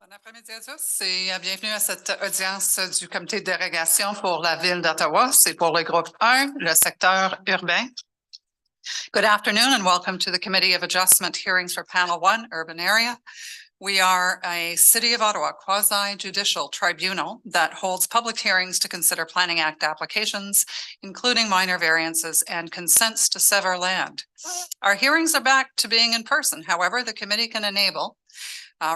Bon après-midi à tous et bienvenue à cette audience du comité de délégation pour la ville d'Ottawa. C'est pour le groupe 1, le secteur urbain. Good afternoon and welcome to the Committee of Adjustment hearings for Panel 1, Urban Area. We are a City of Ottawa quasi-judicial tribunal that holds public hearings to consider Planning Act applications, including minor variances and consents to sever land. Our hearings are back to being in person. However, the committee can enable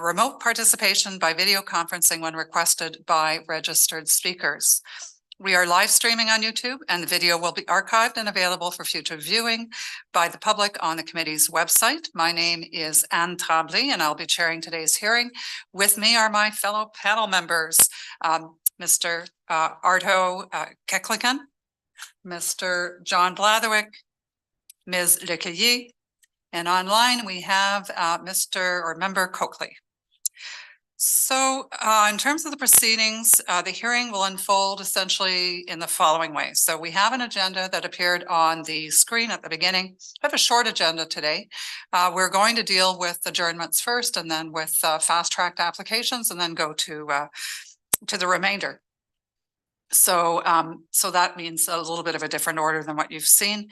remote participation by video conferencing when requested by registered speakers. We are live streaming on YouTube and the video will be archived and available for future viewing by the public on the committee's website. My name is Anne Tremblay and I'll be chairing today's hearing. With me are my fellow panel members, Mr. Arto Keklikan, Mr. John Blatherwick, Ms. Lecueillier, and online we have Member Coakley. So in terms of the proceedings, the hearing will unfold essentially in the following way. So we have an agenda that appeared on the screen at the beginning. I have a short agenda today. We're going to deal with adjournments first and then with fast-tracked applications and then go to the remainder. So that means a little bit of a different order than what you've seen.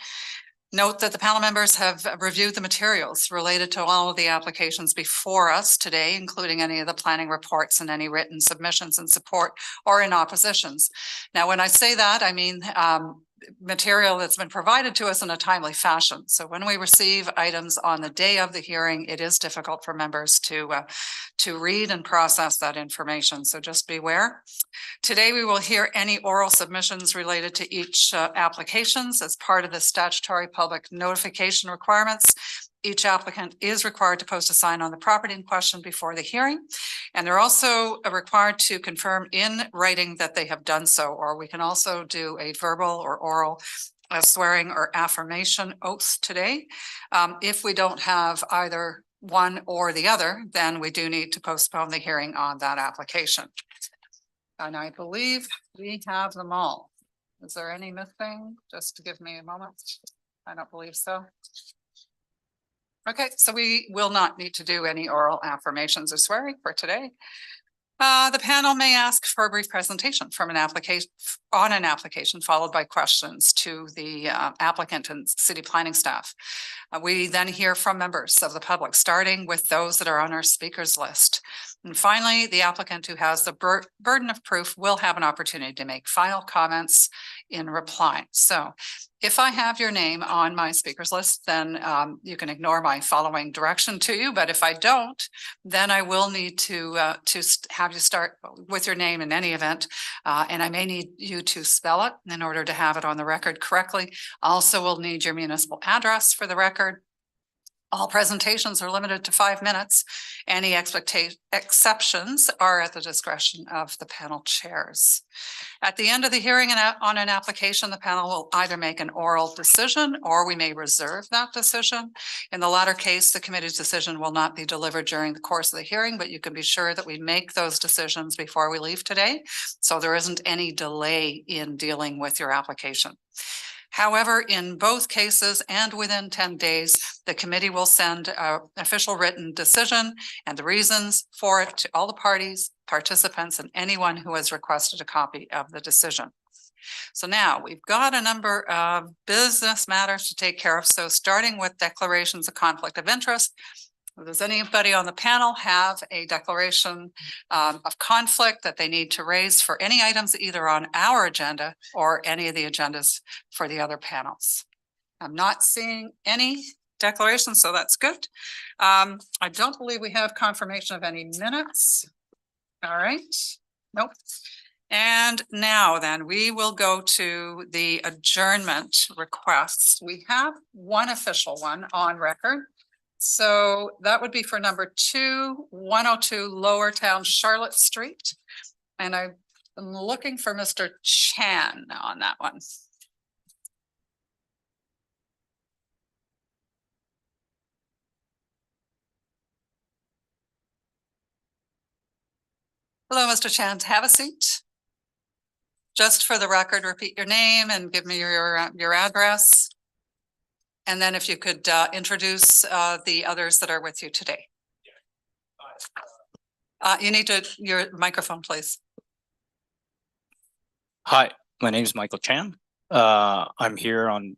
Note that the panel members have reviewed the materials related to all of the applications before us today, including any of the planning reports and any written submissions in support or in oppositions. Now, when I say that, I mean material that's been provided to us in a timely fashion. So when we receive items on the day of the hearing, it is difficult for members to read and process that information. So just beware. Today, we will hear any oral submissions related to each applications as part of the statutory public notification requirements. Each applicant is required to post a sign on the property in question before the hearing. And they're also required to confirm in writing that they have done so, or we can also do a verbal or oral swearing or affirmation oath today. If we don't have either one or the other, then we do need to postpone the hearing on that application. And I believe we have them all. Is there any missing? Just to give me a moment. I don't believe so. Okay, so we will not need to do any oral affirmations or swearing for today. The panel may ask for a brief presentation from an application followed by questions to the applicant and city planning staff. We then hear from members of the public, starting with those that are on our speakers list. And finally, the applicant who has the burden of proof will have an opportunity to make final comments in reply. So if I have your name on my speakers list, then you can ignore my following direction to you. But if I don't, then I will need to have you start with your name in any event. And I may need you to spell it in order to have it on the record correctly. Also, we'll need your municipal address for the record. All presentations are limited to 5 minutes. Any exceptions are at the discretion of the panel chairs. At the end of the hearing on an application, the panel will either make an oral decision or we may reserve that decision. In the latter case, the committee's decision will not be delivered during the course of the hearing, but you can be sure that we make those decisions before we leave today. So there isn't any delay in dealing with your application. However, in both cases and within 10 days, the committee will send an official written decision and the reasons for it to all the parties, participants, and anyone who has requested a copy of the decision. So now we've got a number of business matters to take care of. So starting with declarations of conflict of interest. Does anybody on the panel have a declaration of conflict that they need to raise for any items either on our agenda or any of the agendas for the other panels? I'm not seeing any declarations, so that's good. I don't believe we have confirmation of any minutes. All right. Nope. And now then we will go to the adjournment requests. We have one official one on record. So that would be for number 102 Lower Town Charlotte Street. And I'm looking for Mr. Chan on that one. Hello, Mr. Chan, have a seat. Just for the record, repeat your name and give me your address. And then if you could introduce the others that are with you today. You need your microphone, please. Hi, my name is Michael Chan. I'm here on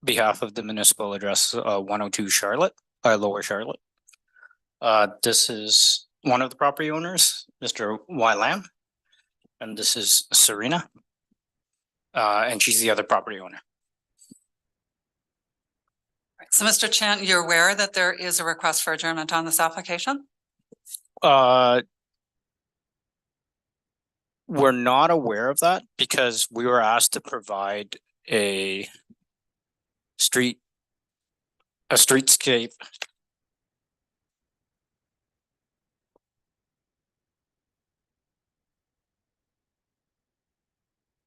behalf of the municipal address 102 Charlotte, Lower Charlotte. This is one of the property owners, Mr. Lam, and this is Serena. And she's the other property owner. So, Mr. Chan, you're aware that there is a request for adjournment on this application? We're not aware of that because we were asked to provide a streetscape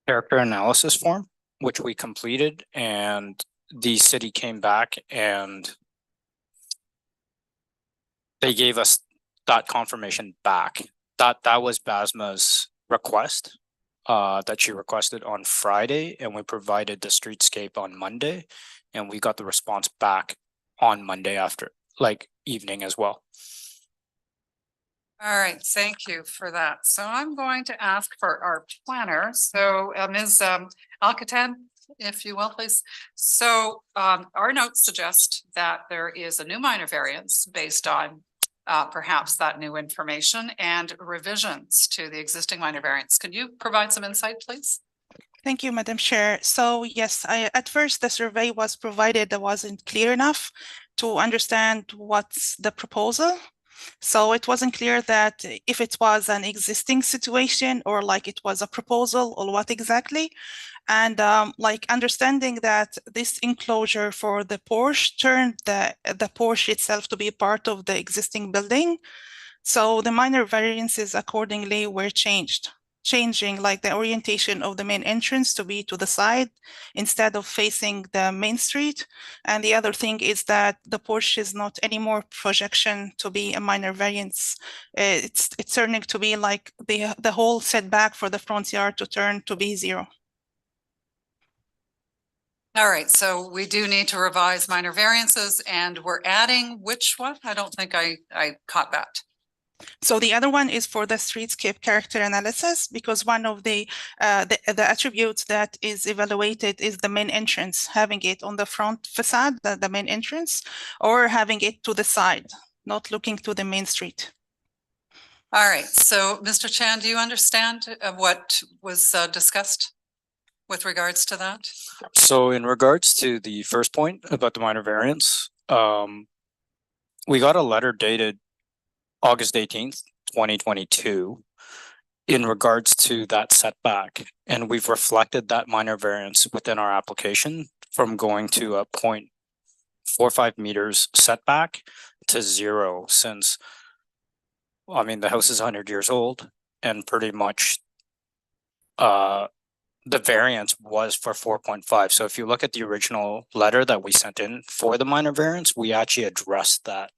character analysis form, which we completed, and the city came back and they gave us that confirmation back. That was Basma's request that she requested on Friday, and we provided the streetscape on Monday, and we got the response back on Monday after, like, evening as well. All right, thank you for that. So I'm going to ask for our planner. So Ms. Alcatan, if you will, please. So our notes suggest that there is a new minor variance based on perhaps that new information and revisions to the existing minor variance. Can you provide some insight, please? Thank you, Madam Chair. So yes, at first the survey was provided that wasn't clear enough to understand what's the proposal. So it wasn't clear that if it was an existing situation or like it was a proposal or what exactly. And like understanding that this enclosure for the Porsche turned the Porsche itself to be part of the existing building. So the minor variances accordingly were changing like the orientation of the main entrance to be to the side instead of facing the main street. And the other thing is that the Porsche is not anymore projection to be a minor variance. It's turning to be like the whole setback for the front yard to turn to be 0. All right, so we do need to revise minor variances, and we're adding which one? I don't think I caught that. So the other one is for the streetscape character analysis, because one of the attributes that is evaluated is the main entrance, having it on the front facade, the main entrance, or having it to the side, not looking to the main street. All right, so Mr. Chan, do you understand what was discussed with regards to that? So in regards to the first point about the minor variance, we got a letter dated August 18th, 2022, in regards to that setback. And we've reflected that minor variance within our application from going to a 0.45 meters setback to 0 since, I mean, the house is 100 years old and pretty much the variance was for 4.5. So if you look at the original letter that we sent in for the minor variance, we actually addressed that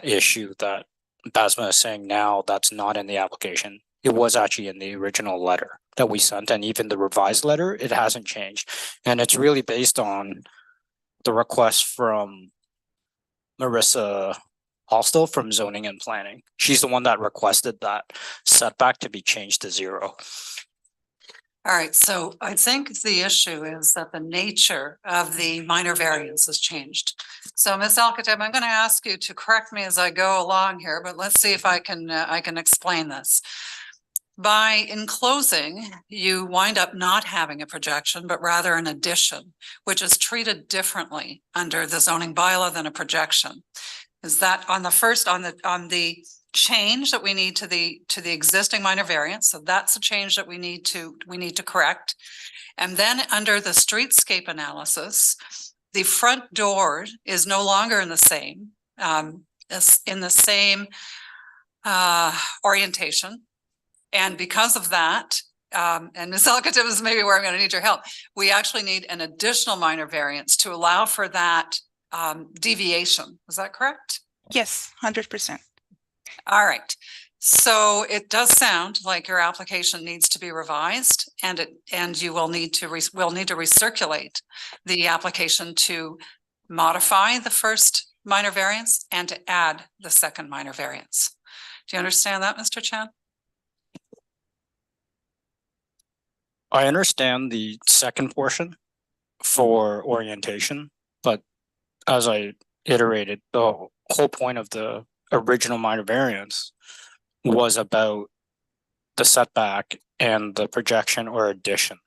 issue that Basma is saying now that's not in the application. It was actually in the original letter that we sent, and even the revised letter, it hasn't changed. And it's really based on the request from Marissa Hostel from Zoning and Planning. She's the one that requested that setback to be changed to 0. All right, so I think the issue is that the nature of the minor variance has changed. So Ms. Alcatab, I'm going to ask you to correct me as I go along here, but let's see if I can explain this. By enclosing, you wind up not having a projection, but rather an addition, which is treated differently under the zoning bylaw than a projection. Is that on the first, on the change that we need to the existing minor variance? So that's a change that we need to correct. And then under the streetscape analysis, the front door is no longer in the same orientation. And because of that, and Ms. Alcatim is maybe where I'm going to need your help, we actually need an additional minor variance to allow for that deviation. Is that correct? Yes, 100%. All right. So it does sound like your application needs to be revised, and you will need to recirculate the application to modify the first minor variance and to add the second minor variance. Do you understand that, Mr. Chan? I understand the second portion for orientation, but as I iterated, the whole point of the original minor variance was about the setback and the projection or addition.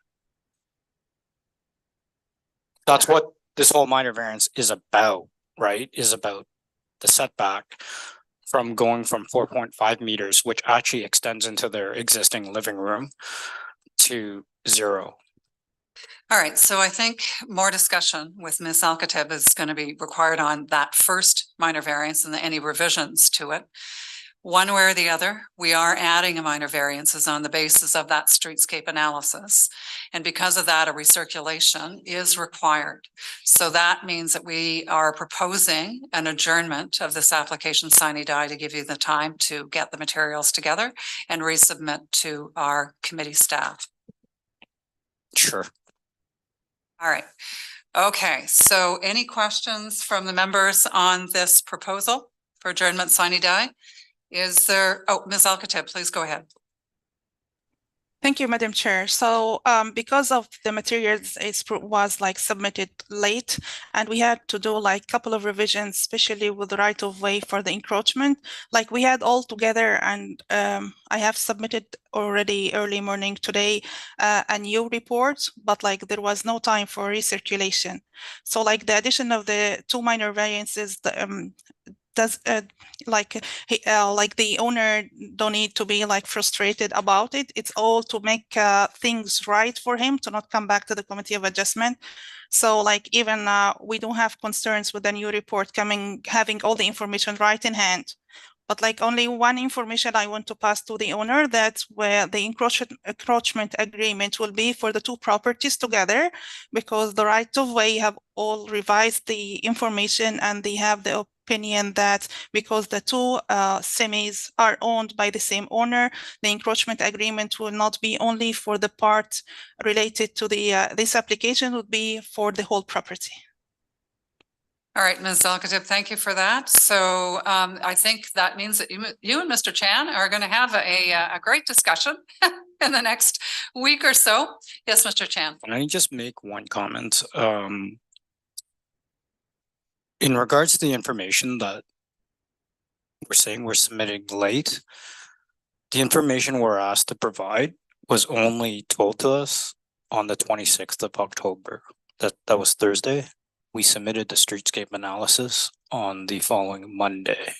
That's what this whole minor variance is about, right? Is about the setback from going from 4.5 meters, which actually extends into their existing living room, to 0. All right, so I think more discussion with Ms. Alcatab is going to be required on that first minor variance and any revisions to it. One way or the other, we are adding a minor variances on the basis of that streetscape analysis. And because of that, a recirculation is required. So that means that we are proposing an adjournment of this application sine die to give you the time to get the materials together and resubmit to our committee staff. Sure. All right. Okay, so any questions from the members on this proposal for adjournment sine die? Is there, oh, Ms. Alcatab, please go ahead. Thank you, Madam Chair. So because of the materials, it was like submitted late, and we had to do like a couple of revisions, especially with the right of way for the encroachment. Like we had all together, and I have submitted already early morning today a new report, but like there was no time for recirculation. So like the addition of the 2 minor variances, does like the owner don't need to be like frustrated about it. It's all to make things right for him to not come back to the committee of adjustment. So like even we don't have concerns with the new report having all the information right in hand. But like only one information I want to pass to the owner, that's where the encroachment agreement will be for the 2 properties together, because the right of way have all revised the information, and they have the opinion that because the 2 semis are owned by the same owner, the encroachment agreement will not be only for the part related to the this application, would be for the whole property. All right, Ms. Alcatab, thank you for that. So I think that means that you and Mr. Chan are going to have a great discussion in the next week or so. Yes, Mr. Chan. Can I just make one comment? In regards to the information that we're saying we're submitting late, the information we're asked to provide was only told to us on the 26th of October. That was Thursday. We submitted the streetscape analysis on the following Monday.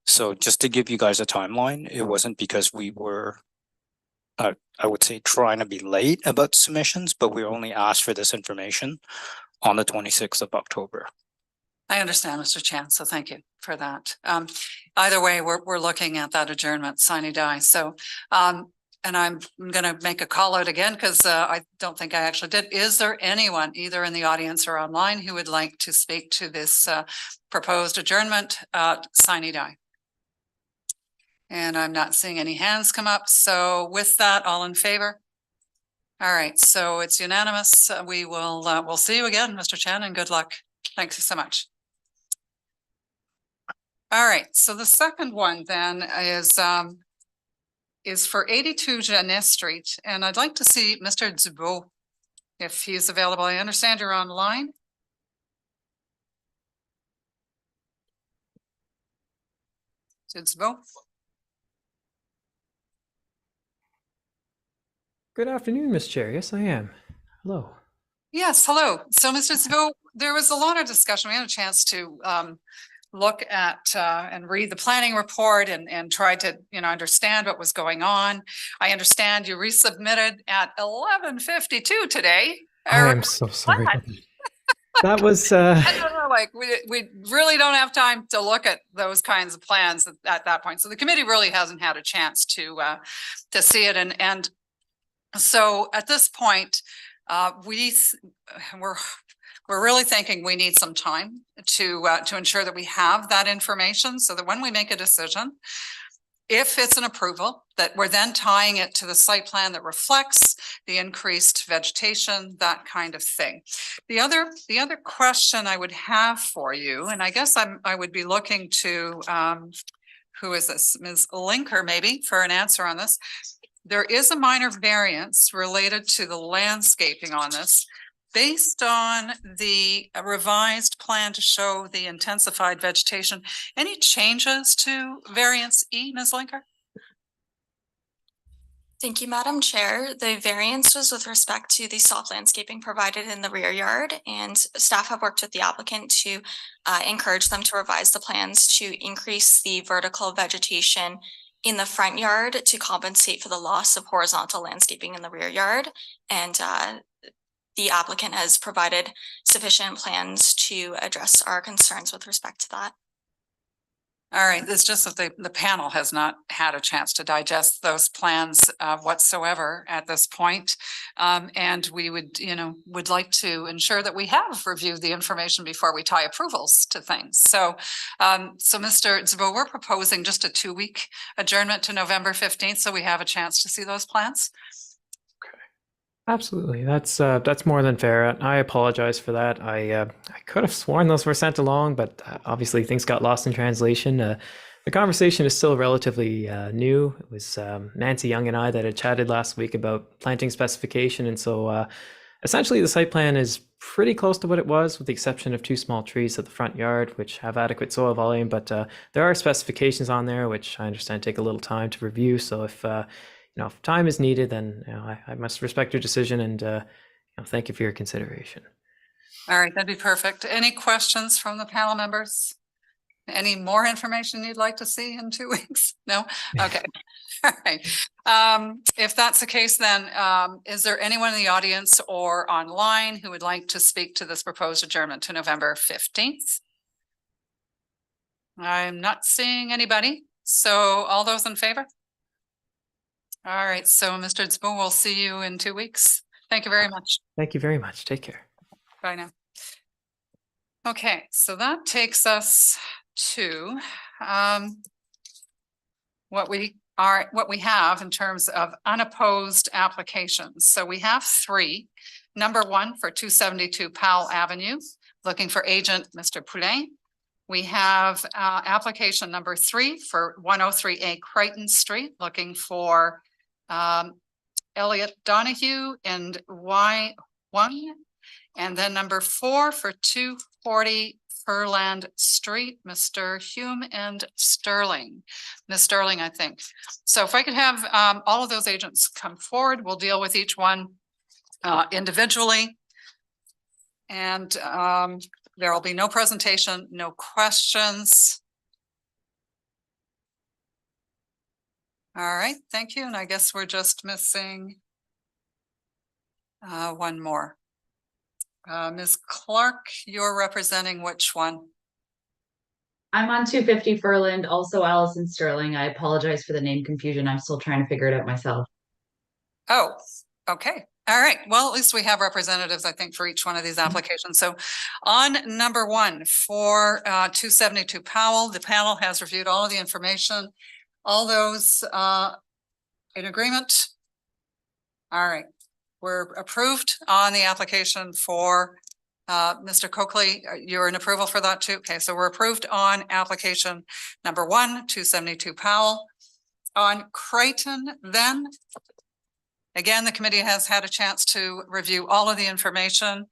So just to give you guys a timeline, it wasn't because we were, I would say, trying to be late about submissions, but we only asked for this information on the 26th of October. I understand, Mr. Chan, so thank you for that. Either way, we're looking at that adjournment sine die. So and I'm going to make a call out again because I don't think I actually did. Is there anyone either in the audience or online who would like to speak to this proposed adjournment sine die? And I'm not seeing any hands come up. So with that, all in favor? All right, so it's unanimous. We will we'll see you again, Mr. Chan, and good luck. Thanks so much. All right, so the second one then is for 82 Genest Street, and I'd like to see Mr. Dubois if he's available. I understand you're online. Dubois. Good afternoon, Ms. Chair. Yes, I am. Hello. Yes, hello. So, Mr. Dubois, there was a lot of discussion. We had a chance to look at and read the planning report and try to, understand what was going on. I understand you resubmitted at 11:52 today. I am so sorry. That was I don't know, like we really don't have time to look at those kinds of plans at that point. So the committee really hasn't had a chance to see it, and so at this point, we're really thinking we need some time to ensure that we have that information so that when we make a decision, if it's an approval, that we're then tying it to the site plan that reflects the increased vegetation, that kind of thing. The other question I would have for you, and I guess I would be looking to who is this? Ms. Linker, maybe, for an answer on this. There is a minor variance related to the landscaping on this. Based on the revised plan to show the intensified vegetation, any changes to variance E, Ms. Linker? Thank you, Madam Chair. The variance was with respect to the soft landscaping provided in the rear yard, and staff have worked with the applicant to encourage them to revise the plans to increase the vertical vegetation in the front yard to compensate for the loss of horizontal landscaping in the rear yard. And the applicant has provided sufficient plans to address our concerns with respect to that. All right, it's just that the panel has not had a chance to digest those plans whatsoever at this point. And we would like to ensure that we have reviewed the information before we tie approvals to things. So, Mr. Zabo, we're proposing just a 2-week adjournment to November 15th, so we have a chance to see those plans. Absolutely. That's more than fair. I apologize for that. I could have sworn those were sent along, but obviously things got lost in translation. The conversation is still relatively new. It was Nancy Young and I that had chatted last week about planting specification, and so essentially the site plan is pretty close to what it was, with the exception of 2 small trees at the front yard, which have adequate soil volume. But there are specifications on there, which I understand take a little time to review. So if if time is needed, then I must respect your decision, and thank you for your consideration. All right, that'd be perfect. Any questions from the panel members? Any more information you'd like to see in 2 weeks? No? Okay. All right. If that's the case, then is there anyone in the audience or online who would like to speak to this proposed adjournment to November 15th? I'm not seeing anybody. So all those in favor? All right, so Mr. Zbo, we'll see you in 2 weeks. Thank you very much. Thank you very much. Take care. Bye now. Okay, so that takes us to what we have in terms of unopposed applications. So we have 3. Number 1 for 272 Powell Avenue, looking for agent Mr. Poulain. We have application number 3 for 103A Crichton Street, looking for Elliot Donahue and Y1. And then number 4 for 240 Ferland Street, Mr. Hume and Sterling. Ms. Sterling, I think. So if I could have all of those agents come forward, we'll deal with each one individually. And there will be no presentation, no questions. All right, thank you. And I guess we're just missing one more. Ms. Clark, you're representing which one? I'm on 250 Ferland, also Allison Sterling. I apologize for the name confusion. I'm still trying to figure it out myself. Oh, okay. All right. Well, at least we have representatives, I think, for each one of these applications. So on number 1 for 272 Powell, the panel has reviewed all of the information. All those in agreement? All right. We're approved on the application for Mr. Coakley. You're in approval for that too? Okay, so we're approved on application number 1, 272 Powell. On Crichton, then, again, the committee has had a chance to review all of the information.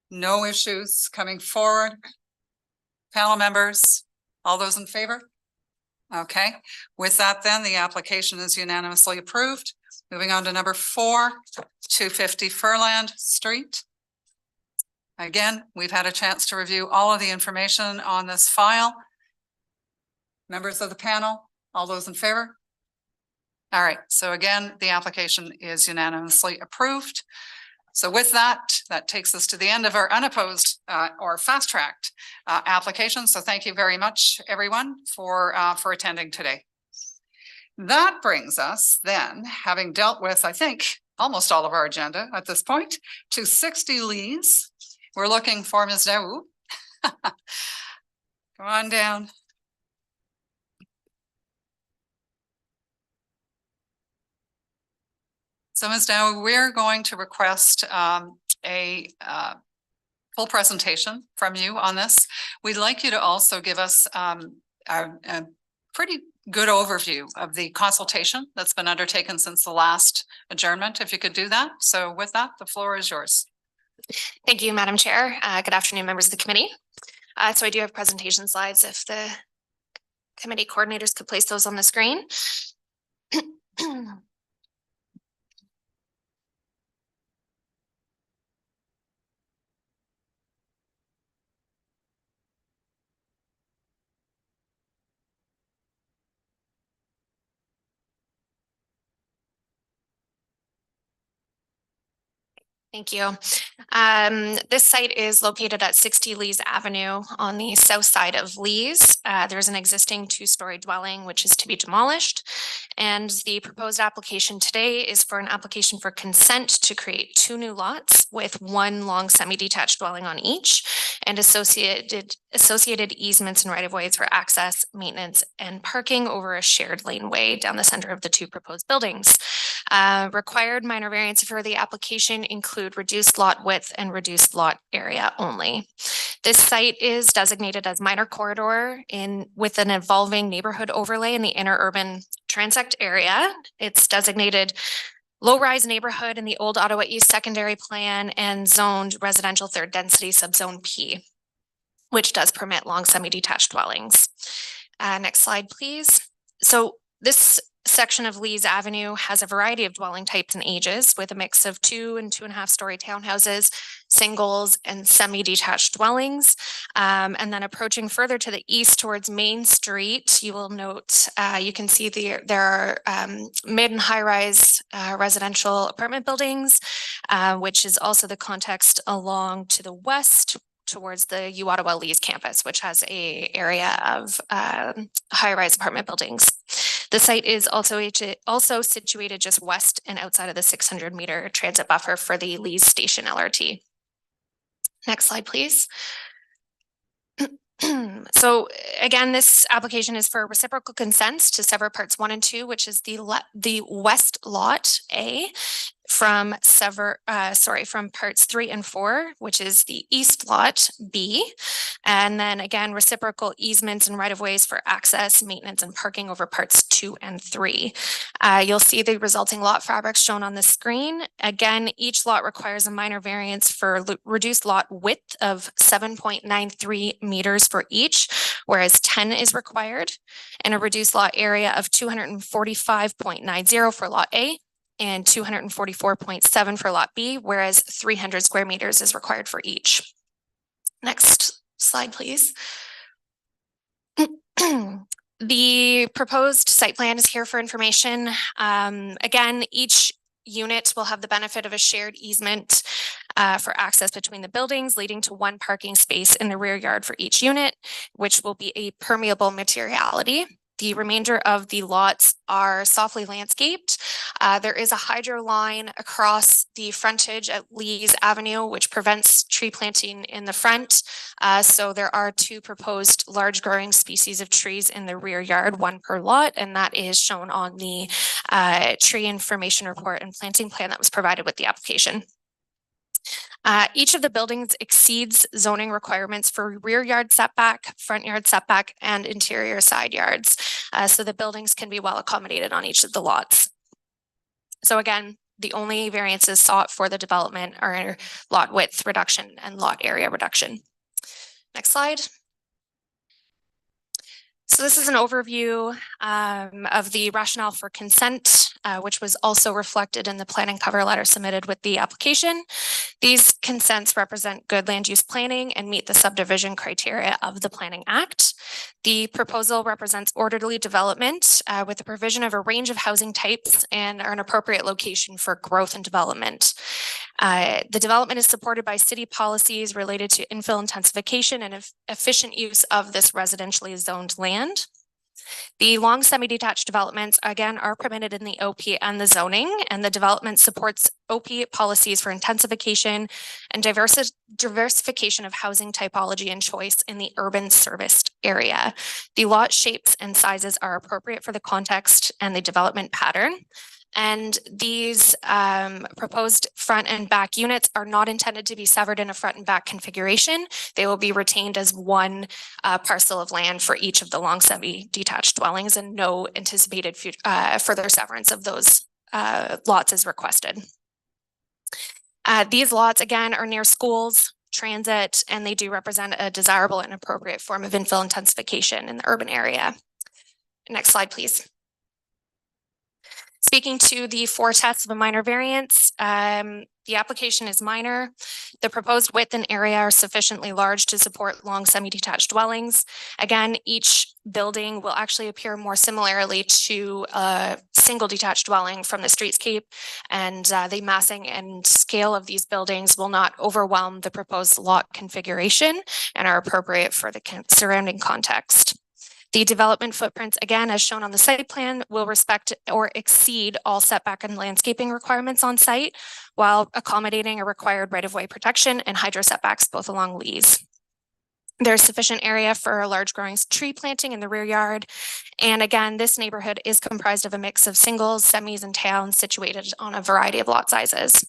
No issues coming forward. Panel members, all those in favor? Okay, with that then, the application is unanimously approved. Moving on to number 4, 250 Ferland Street. Again, we've had a chance to review all of the information on this file. Members of the panel, all those in favor? All right, so again, the application is unanimously approved. So with that, that takes us to the end of our unopposed or fast-tracked application. So thank you very much, everyone, for attending today. That brings us then, having dealt with, I think, almost all of our agenda at this point, to 60 Lees. We're looking for Ms. Daou. Come on down. So Ms. Daou, we're going to request a full presentation from you on this. We'd like you to also give us a pretty good overview of the consultation that's been undertaken since the last adjournment, if you could do that. So with that, the floor is yours. Thank you, Madam Chair. Good afternoon, members of the committee. So I do have presentation slides. If the committee coordinators could place those on the screen. Thank you. This site is located at 60 Lees Avenue on the south side of Lees. There's an existing two-story dwelling which is to be demolished. And the proposed application today is for an application for consent to create 2 new lots with 1 long semi-detached dwelling on each and associated easements and right-of-ways for access, maintenance, and parking over a shared laneway down the center of the 2 proposed buildings. Required minor variance for the application include reduced lot width and reduced lot area only. This site is designated as minor corridor with an evolving neighborhood overlay in the inner urban transect area. It's designated low-rise neighborhood in the old Ottawa East secondary plan and zoned residential third density subzone P, which does permit long semi-detached dwellings. Next slide, please. So this section of Lees Avenue has a variety of dwelling types and ages with a mix of 2 and 2.5 story townhouses, singles, and semi-detached dwellings. And then approaching further to the east towards Main Street, you will note, you can see there are mid and high-rise residential apartment buildings, which is also the context along to the west towards the UOttawa Lees campus, which has a area of high-rise apartment buildings. The site is also situated just west and outside of the 600-meter transit buffer for the Lees Station LRT. Next slide, please. So again, this application is for reciprocal consents to sever parts 1 and 2, which is the west lot A, from parts 3 and 4, which is the east lot B. And then again, reciprocal easements and right-of-ways for access, maintenance, and parking over parts 2 and 3. You'll see the resulting lot fabrics shown on the screen. Again, each lot requires a minor variance for reduced lot width of 7.93 meters for each, whereas 10 is required, and a reduced lot area of 245.90 for lot A and 244.7 for lot B, whereas 300 square meters is required for each. Next slide, please. The proposed site plan is here for information. Again, each unit will have the benefit of a shared easement for access between the buildings, leading to 1 parking space in the rear yard for each unit, which will be a permeable materiality. The remainder of the lots are softly landscaped. There is a hydro line across the frontage at Lees Avenue, which prevents tree planting in the front. So there are 2 proposed large growing species of trees in the rear yard, 1 per lot, and that is shown on the tree information report and planting plan that was provided with the application. Each of the buildings exceeds zoning requirements for rear yard setback, front yard setback, and interior side yards. So the buildings can be well accommodated on each of the lots. So again, the only variances sought for the development are lot width reduction and lot area reduction. Next slide. So this is an overview of the rationale for consent, which was also reflected in the planning cover letter submitted with the application. These consents represent good land use planning and meet the subdivision criteria of the Planning Act. The proposal represents orderly development with the provision of a range of housing types and are an appropriate location for growth and development. The development is supported by city policies related to infill intensification and efficient use of this residentially zoned land. The long semi-detached developments, again, are permitted in the OP and the zoning, and the development supports OP policies for intensification and diversification of housing typology and choice in the urban serviced area. The lot shapes and sizes are appropriate for the context and the development pattern. And these proposed front and back units are not intended to be severed in a front and back configuration. They will be retained as one parcel of land for each of the long semi-detached dwellings, and no anticipated further severance of those lots is requested. These lots, again, are near schools, transit, and they do represent a desirable and appropriate form of infill intensification in the urban area. Next slide, please. Speaking to the 4 tests of a minor variance, the application is minor. The proposed width and area are sufficiently large to support long semi-detached dwellings. Again, each building will actually appear more similarly to a single detached dwelling from the streetscape, and the massing and scale of these buildings will not overwhelm the proposed lot configuration and are appropriate for the surrounding context. The development footprints, again, as shown on the site plan, will respect or exceed all setback and landscaping requirements on site while accommodating a required right-of-way protection and hydro setbacks both along Lees. There's sufficient area for a large growing tree planting in the rear yard. And again, this neighborhood is comprised of a mix of singles, semis, and towns situated on a variety of lot sizes.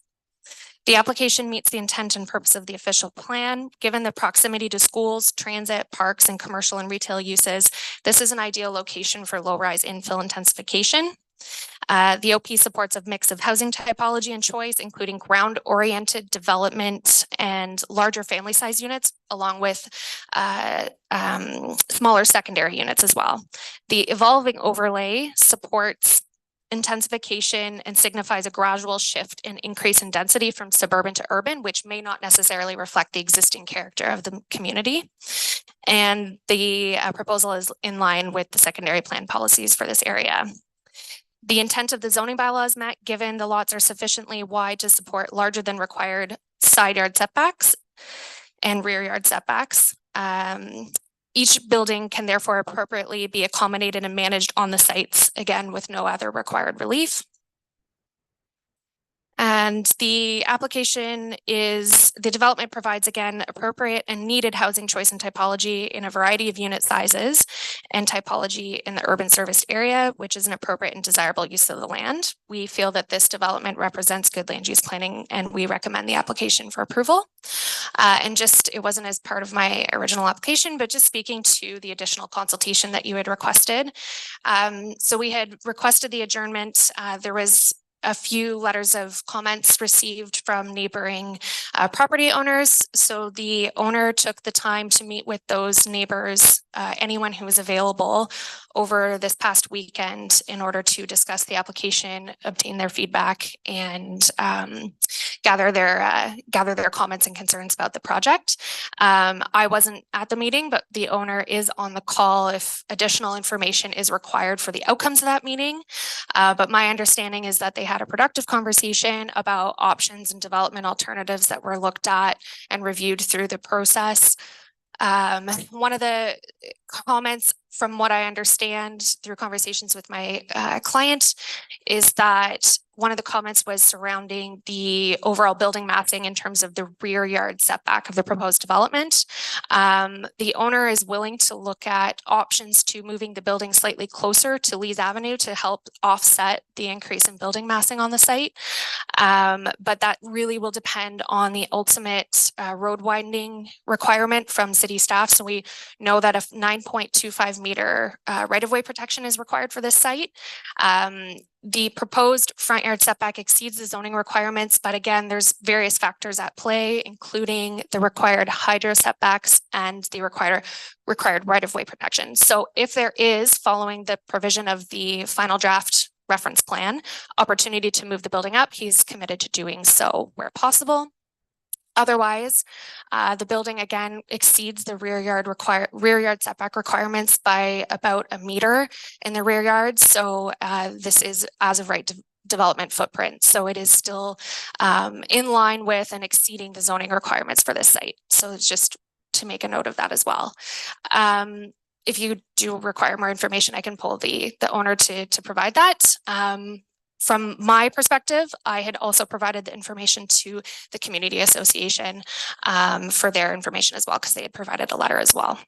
The application meets the intent and purpose of the official plan. Given the proximity to schools, transit, parks, and commercial and retail uses, this is an ideal location for low-rise infill intensification. The OP supports a mix of housing typology and choice, including ground-oriented development and larger family size units, along with smaller secondary units as well. The evolving overlay supports intensification and signifies a gradual shift and increase in density from suburban to urban, which may not necessarily reflect the existing character of the community. And the proposal is in line with the secondary plan policies for this area. The intent of the zoning bylaw is met given the lots are sufficiently wide to support larger than required side yard setbacks and rear yard setbacks. Each building can therefore appropriately be accommodated and managed on the sites, again, with no other required relief. And the application is, the development provides, again, appropriate and needed housing choice and typology in a variety of unit sizes and typology in the urban serviced area, which is an appropriate and desirable use of the land. We feel that this development represents good land use planning, and we recommend the application for approval. And just, it wasn't as part of my original application, but just speaking to the additional consultation that you had requested. So we had requested the adjournment. There was a few letters of comments received from neighboring property owners. So the owner took the time to meet with those neighbors, anyone who was available over this past weekend in order to discuss the application, obtain their feedback, and gather their comments and concerns about the project. I wasn't at the meeting, but the owner is on the call if additional information is required for the outcomes of that meeting. But my understanding is that they had a productive conversation about options and development alternatives that were looked at and reviewed through the process. One of the comments, from what I understand through conversations with my client, is that one of the comments was surrounding the overall building massing in terms of the rear yard setback of the proposed development. The owner is willing to look at options to moving the building slightly closer to Lees Avenue to help offset the increase in building massing on the site. But that really will depend on the ultimate road widening requirement from city staff. So we know that a 9.25 meter right-of-way protection is required for this site. The proposed front yard setback exceeds the zoning requirements, but again, there's various factors at play, including the required hydro setbacks and the required right-of-way protection. So if there is, following the provision of the final draft reference plan, opportunity to move the building up, he's committed to doing so where possible. Otherwise, the building again exceeds the rear yard setback requirements by about a meter in the rear yard. So this is as of right development footprint. So it is still in line with and exceeding the zoning requirements for this site. So it's just to make a note of that as well. If you do require more information, I can pull the owner to provide that. From my perspective, I had also provided the information to the community association for their information as well, because they had provided a letter as well.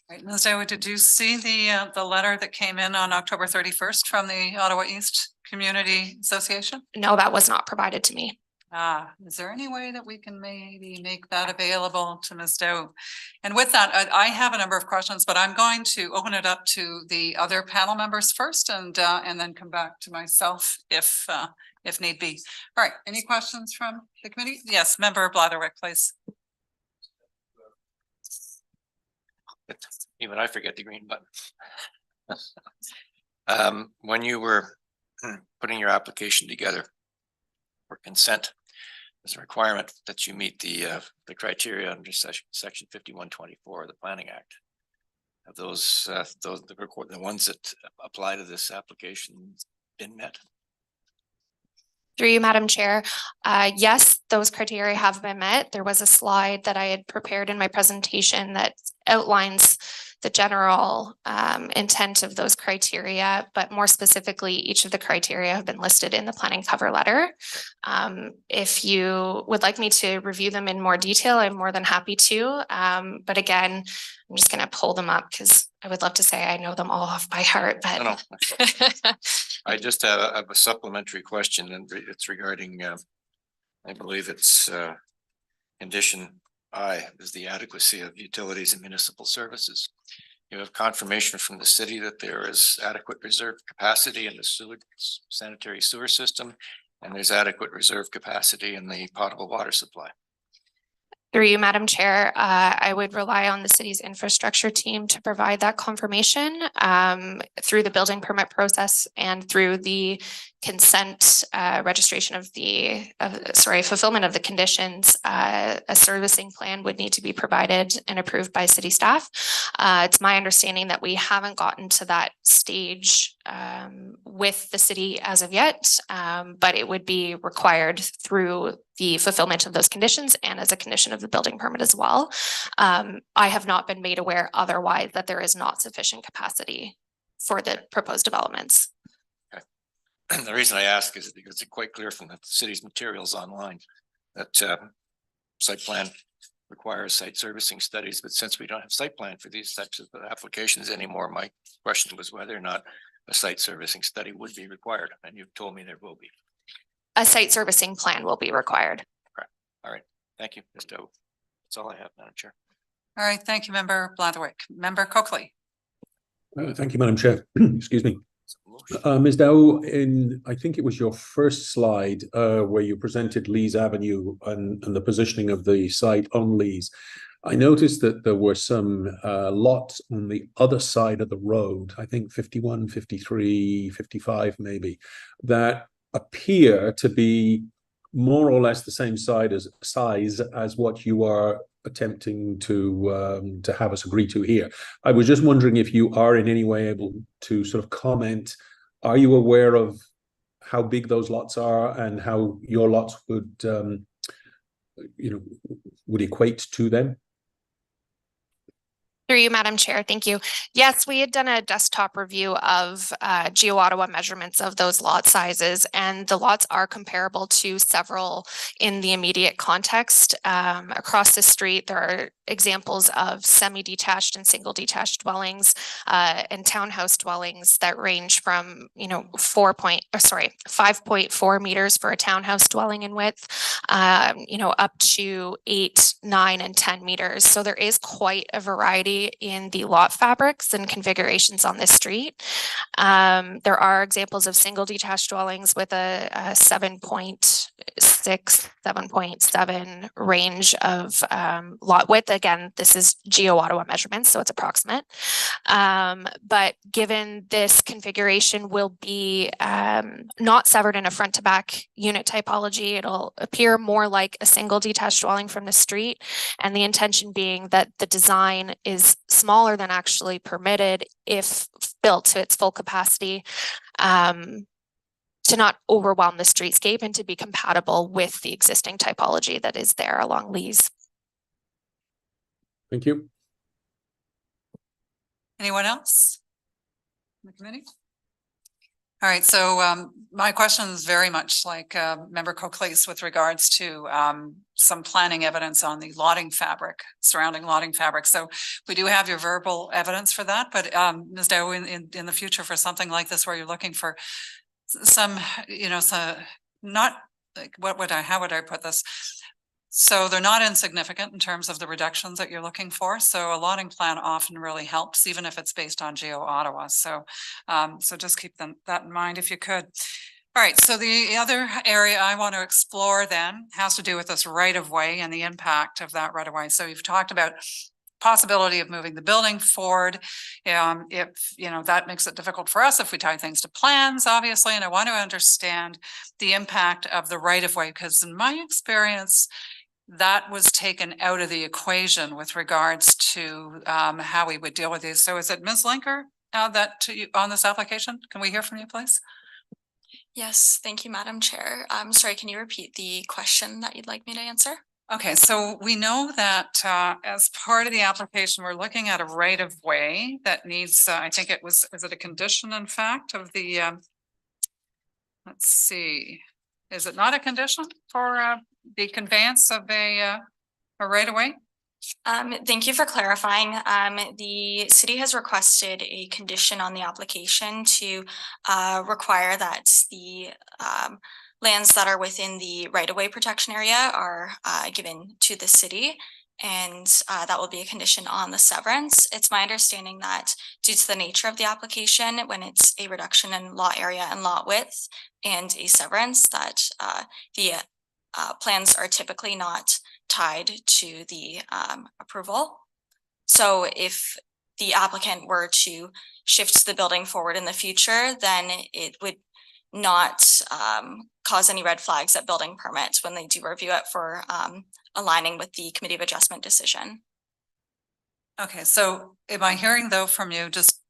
Right, Ms. Daly, did you see the letter that came in on October 31st from the Ottawa East Community Association? No, that was not provided to me. Is there any way that we can maybe make that available to Ms. Doe? And with that, I have a number of questions, but I'm going to open it up to the other panel members first and then come back to myself if need be. All right, any questions from the committee? Yes, Member Blatherwick, please. Even I forget the green button. When you were putting your application together for consent, there's a requirement that you meet the criteria under section 5124 of the Planning Act. Have the ones that apply to this application been met? Through you, Madam Chair. Yes, those criteria have been met. There was a slide that I had prepared in my presentation that outlines the general intent of those criteria, but more specifically, each of the criteria have been listed in the planning cover letter. If you would like me to review them in more detail, I'm more than happy to. But again, I'm just going to pull them up because I would love to say I know them all off by heart, but No. I just have a supplementary question, and it's regarding, I believe it's condition I is the adequacy of utilities and municipal services. You have confirmation from the city that there is adequate reserve capacity in the sanitary sewer system, and there's adequate reserve capacity in the potable water supply. Through you, Madam Chair, I would rely on the city's infrastructure team to provide that confirmation through the building permit process and through the consent registration of fulfillment of the conditions. A servicing plan would need to be provided and approved by city staff. It's my understanding that we haven't gotten to that stage with the city as of yet, but it would be required through the fulfillment of those conditions and as a condition of the building permit as well. I have not been made aware otherwise that there is not sufficient capacity for the proposed developments. Okay. And the reason I ask is because it's quite clear from the city's materials online that site plan requires site servicing studies, but since we don't have site plan for these types of applications anymore, my question was whether or not a site servicing study would be required, and you've told me there will be. A site servicing plan will be required. Okay. All right. Thank you, Ms. Doe. That's all I have, Madam Chair. All right, thank you, Member Blatherwick. Member Coakley. Thank you, Madam Chair. Excuse me. Ms. Dow, I think it was your first slide where you presented Lees Avenue and the positioning of the site on Lees. I noticed that there were some lots on the other side of the road, I think 51, 53, 55 maybe, that appear to be more or less the same size as what you are attempting to have us agree to here. I was just wondering if you are in any way able to sort of comment. Are you aware of how big those lots are and how your lots would would equate to them? Through you, Madam Chair. Thank you. Yes, we had done a desktop review of GeoOttawa measurements of those lot sizes, and the lots are comparable to several in the immediate context. Across the street, there are examples of semi-detached and single detached dwellings and townhouse dwellings that range from 5.4 meters for a townhouse dwelling in width, up to 8, 9, and 10 meters. So there is quite a variety in the lot fabrics and configurations on this street. There are examples of single detached dwellings with a 7.6, 7.7 range of lot width. Again, this is GeoOttawa measurements, so it's approximate. But given this configuration will be not severed in a front to back unit typology, it'll appear more like a single detached dwelling from the street. And the intention being that the design is smaller than actually permitted if built to its full capacity, to not overwhelm the streetscape and to be compatible with the existing typology that is there along Lees. Thank you. Anyone else in the committee? All right, so my question is very much like Member Coakley's with regards to some planning evidence on the lotting fabric, surrounding lotting fabric. So we do have your verbal evidence for that, but Ms. Dow, in the future for something like this where you're looking for some, so not like, how would I put this? So they're not insignificant in terms of the reductions that you're looking for. So a lotting plan often really helps, even if it's based on Geo Ottawa. So, so just keep that in mind if you could. All right, so the other area I want to explore then has to do with this right of way and the impact of that right of way. So you've talked about possibility of moving the building forward. If, that makes it difficult for us if we tie things to plans, obviously, and I want to understand the impact of the right of way, because in my experience, that was taken out of the equation with regards to how we would deal with these. So is it Ms. Linker on this application? Can we hear from you, please? Yes, thank you, Madam Chair. I'm sorry, can you repeat the question that you'd like me to answer? Okay, so we know that as part of the application, we're looking at a right of way that needs, I think is it a condition, in fact, of the, let's see, is it not a condition for the conveyance of a right of way? Thank you for clarifying. The city has requested a condition on the application to require that the lands that are within the right-of-way protection area are given to the city, and that will be a condition on the severance. It's my understanding that due to the nature of the application, when it's a reduction in lot area and lot width and a severance, that the plans are typically not tied to the approval. So if the applicant were to shift the building forward in the future, then it would not cause any red flags at building permits when they do review it for aligning with the Committee of Adjustment decision. Okay, so am I hearing though from you just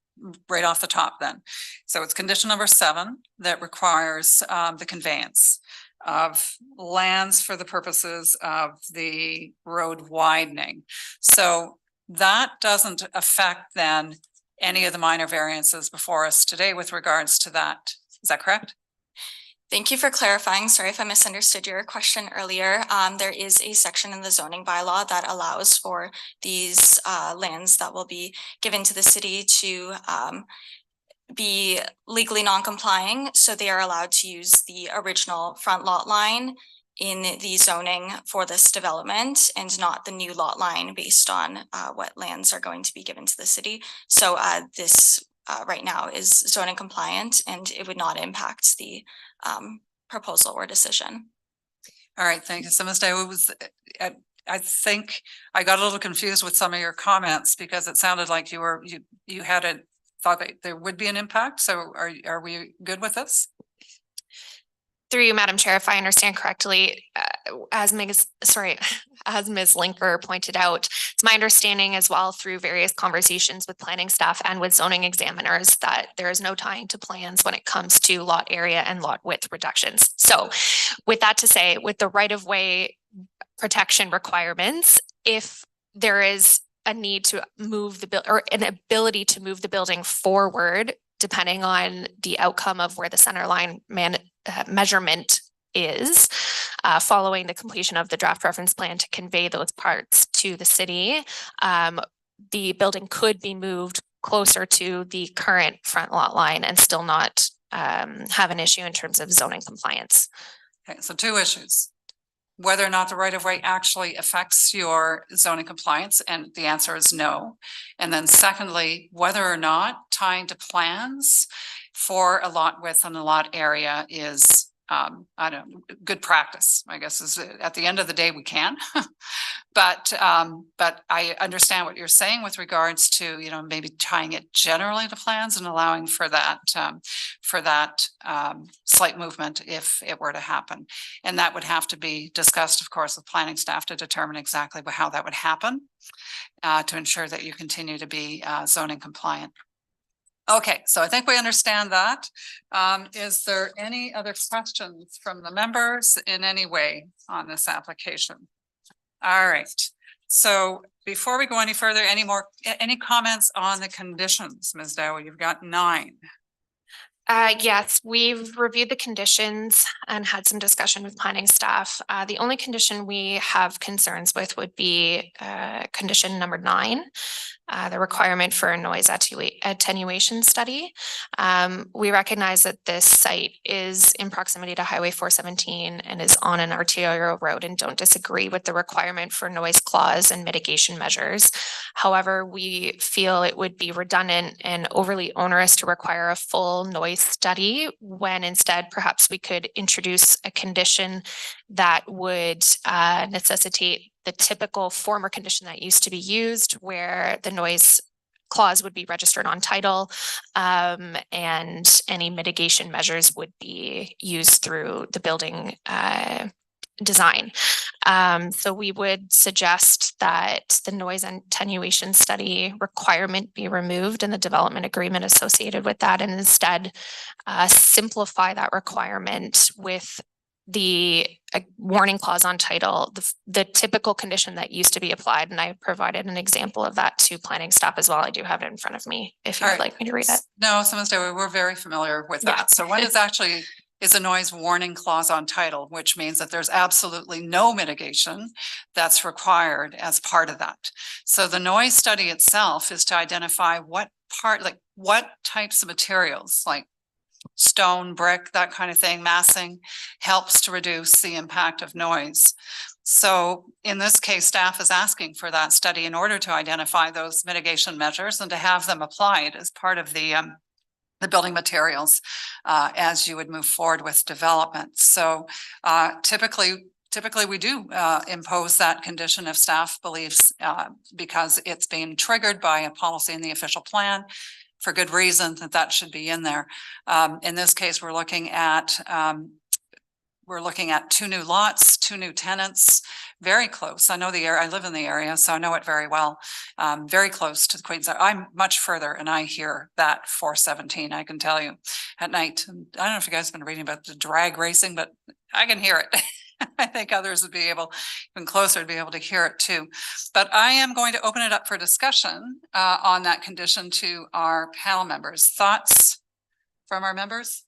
right off the top then? So it's condition number 7 that requires the conveyance of lands for the purposes of the road widening. So that doesn't affect then any of the minor variances before us today with regards to that. Is that correct? Thank you for clarifying. Sorry if I misunderstood your question earlier. There is a section in the zoning bylaw that allows for these lands that will be given to the city to be legally non-complying, so they are allowed to use the original front lot line in the zoning for this development and not the new lot line based on what lands are going to be given to the city. So this right now is zoning compliant and it would not impact the proposal or decision. All right, thank you. So Ms. Day, I think I got a little confused with some of your comments because it sounded like you had thought that there would be an impact. So are we good with this? Through you, Madam Chair, if I understand correctly, as Ms. Linker pointed out, it's my understanding as well through various conversations with planning staff and with zoning examiners that there is no tying to plans when it comes to lot area and lot width reductions. So with that to say, with the right-of-way protection requirements, if there is a need to move the or an ability to move the building forward, depending on the outcome of where the center line measurement is, following the completion of the draft reference plan to convey those parts to the city, the building could be moved closer to the current front lot line and still not have an issue in terms of zoning compliance. Okay, so 2 issues. Whether or not the right of way actually affects your zoning compliance, and the answer is no. And then secondly, whether or not tying to plans for a lot width and a lot area is I don't know, good practice, I guess, is at the end of the day we can. But I understand what you're saying with regards to, maybe tying it generally to plans and allowing for that slight movement if it were to happen. And that would have to be discussed, of course, with planning staff to determine exactly how that would happen to ensure that you continue to be zoning compliant. Okay, so I think we understand that. Is there any other questions from the members in any way on this application? All right, so before we go any further, any comments on the conditions, Ms. Dow? You've got 9. Yes, we've reviewed the conditions and had some discussion with planning staff. The only condition we have concerns with would be condition number 9. the requirement for a noise attenuation study. We recognize that this site is in proximity to Highway 417 and is on an arterial road, and don't disagree with the requirement for noise clause and mitigation measures. However, we feel it would be redundant and overly onerous to require a full noise study, when instead perhaps we could introduce a condition that would necessitate the typical former condition that used to be used, where the noise clause would be registered on title, and any mitigation measures would be used through the building design. So we would suggest that the noise attenuation study requirement be removed and the development agreement associated with that, and instead simplify that requirement with the warning clause on title, the typical condition that used to be applied. And I provided an example of that to planning staff as well. I do have it in front of me if you would like me to read it. No, so Ms. Dewey, we're very familiar with that. So what is actually is a noise warning clause on title, which means that there's absolutely no mitigation that's required as part of that. So the noise study itself is to identify what types of materials, like stone, brick, that kind of thing, massing, helps to reduce the impact of noise. So in this case, staff is asking for that study in order to identify those mitigation measures and to have them applied as part of the building materials as you would move forward with development. So typically we do impose that condition if staff believes because it's being triggered by a policy in the official plan for good reason that should be in there. In this case, we're looking at 2 new lots, 2 new tenants, very close. I know the area, I live in the area, so I know it very well. Very close to the Queen's. I'm much further and I hear that 417, I can tell you, at night. And I don't know if you guys have been reading about the drag racing, but I can hear it. I think others would be able, even closer, to be able to hear it too. But I am going to open it up for discussion on that condition to our panel members. Thoughts from our members?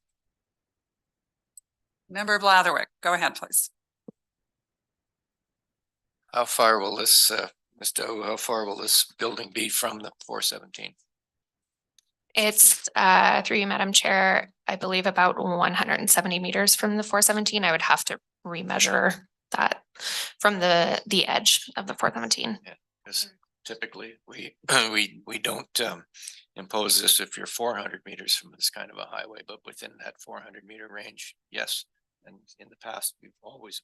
Member Blatherwick, go ahead, please. How far will this, Ms. Doe, how far will this building be from the 417? It's through you, Madam Chair, I believe about 170 meters from the 417. I would have to remeasure that from the edge of the 417. Yeah, because typically we don't impose this if you're 400 meters from this kind of a highway, but within that 400 meter range, yes. And in the past, we've always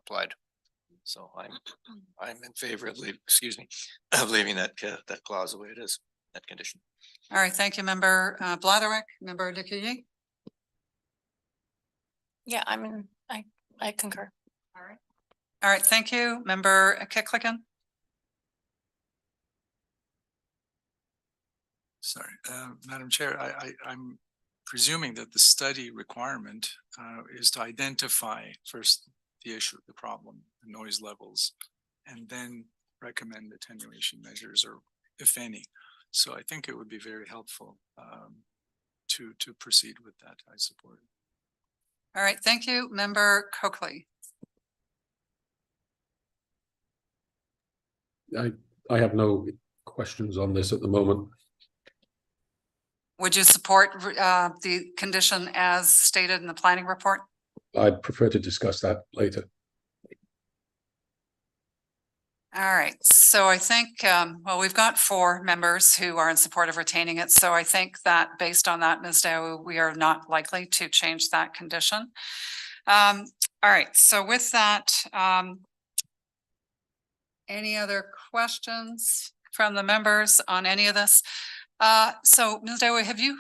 applied. So I'm in favor of leaving that clause the way it is, that condition. All right, thank you, Member Blatherwick. Member Dickey. Yeah, I concur. All right, thank you, Member Kicklicken. Sorry, Madam Chair, I'm presuming that the study requirement is to identify first the issue, the problem, the noise levels, and then recommend attenuation measures, or if any. So I think it would be very helpful to proceed with that. I support it. All right, thank you, Member Coakley. I have no questions on this at the moment. Would you support the condition as stated in the planning report? I'd prefer to discuss that later. All right, so I think, well, we've got 4 members who are in support of retaining it. So I think that based on that, Ms. Dow, we are not likely to change that condition. All right, so with that, any other questions from the members on any of this? So Ms. Dowie, have you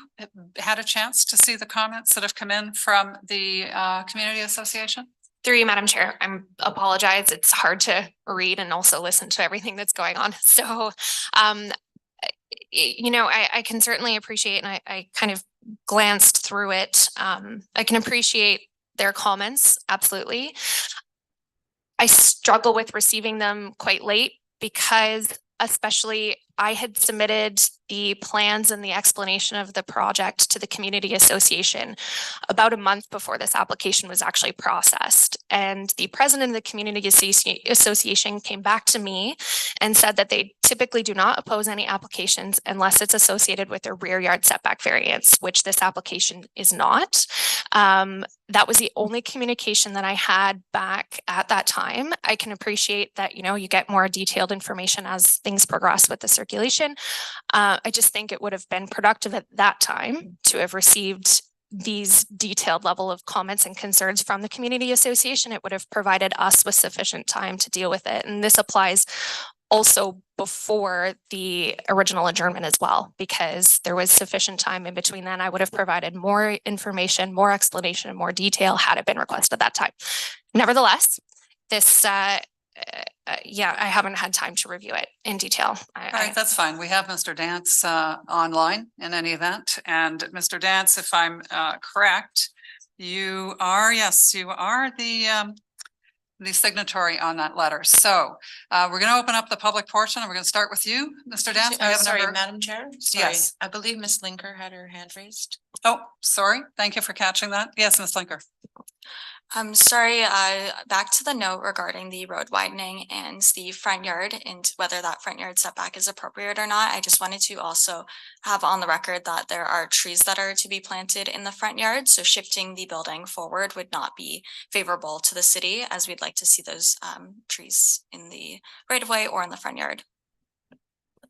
had a chance to see the comments that have come in from the community association? Through you, Madam Chair, I apologize. It's hard to read and also listen to everything that's going on. So, you know, I can certainly appreciate, and I kind of glanced through it. I can appreciate their comments, absolutely. I struggle with receiving them quite late because, especially I had submitted the plans and the explanation of the project to the community association about a month before this application was actually processed. And the president of the community association came back to me and said that they typically do not oppose any applications unless it's associated with a rear yard setback variance, which this application is not. That was the only communication that I had back at that time. I can appreciate that, you know, you get more detailed information as things progress with the circulation. I just think it would have been productive at that time to have received these detailed level of comments and concerns from the community association. It would have provided us with sufficient time to deal with it. And this applies also before the original adjournment as well, because there was sufficient time in between then. I would have provided more information, more explanation, and more detail had it been requested at that time. Nevertheless, this, yeah, I haven't had time to review it in detail. All right, that's fine. We have Mr. Dance online in any event. And Mr. Dance, if I'm correct, you are, yes, you are the signatory on that letter. So we're going to open up the public portion and we're going to start with you, Mr. Dance. We have a Sorry, number- Madam Chair. Sorry. Yes. I believe Ms. Linker had her hand raised. Oh, sorry. Thank you for catching that. Yes, Ms. Linker. I'm sorry, back to the note regarding the road widening and the front yard and whether that front yard setback is appropriate or not. I just wanted to also have on the record that there are trees that are to be planted in the front yard. So shifting the building forward would not be favorable to the city, as we'd like to see those trees in the right of way or in the front yard.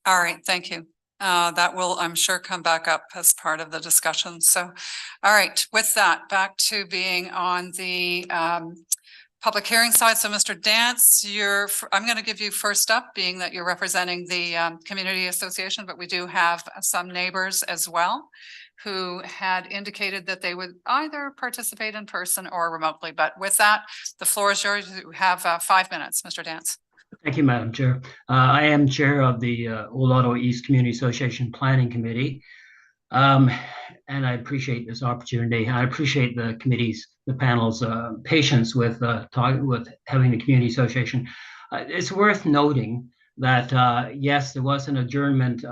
All right, thank you. That will, I'm sure, come back up as part of the discussion. So, all right, with that, back to being on the public hearing side. So, Mr. Dance, I'm going to give you first up, being that you're representing the community association, but we do have some neighbors as well who had indicated that they would either participate in person or remotely. But with that, the floor is yours. You have 5 minutes, Mr. Dance. Thank you, Madam Chair. I am chair of the Old Ottawa East Community Association Planning Committee. And I appreciate this opportunity. I appreciate the committee's, the panel's patience with having the community association. It's worth noting that, yes, there was an adjournment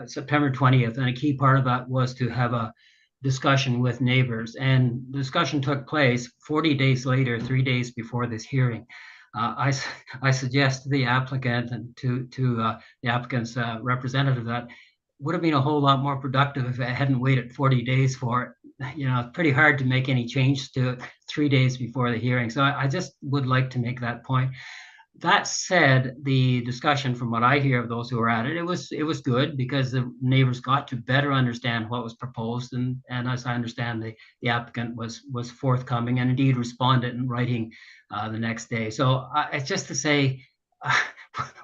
September 20th, and a key part of that was to have a discussion with neighbors. And the discussion took place 40 days later, 3 days before this hearing. I suggest to the applicant and to the applicant's representative that would have been a whole lot more productive if I hadn't waited 40 days for it. You know, it's pretty hard to make any change to it 3 days before the hearing. So I just would like to make that point. That said, the discussion, from what I hear of those who were at it, it was good because the neighbors got to better understand what was proposed, and as I understand, the applicant was forthcoming and indeed responded in writing the next day. So it's just to say,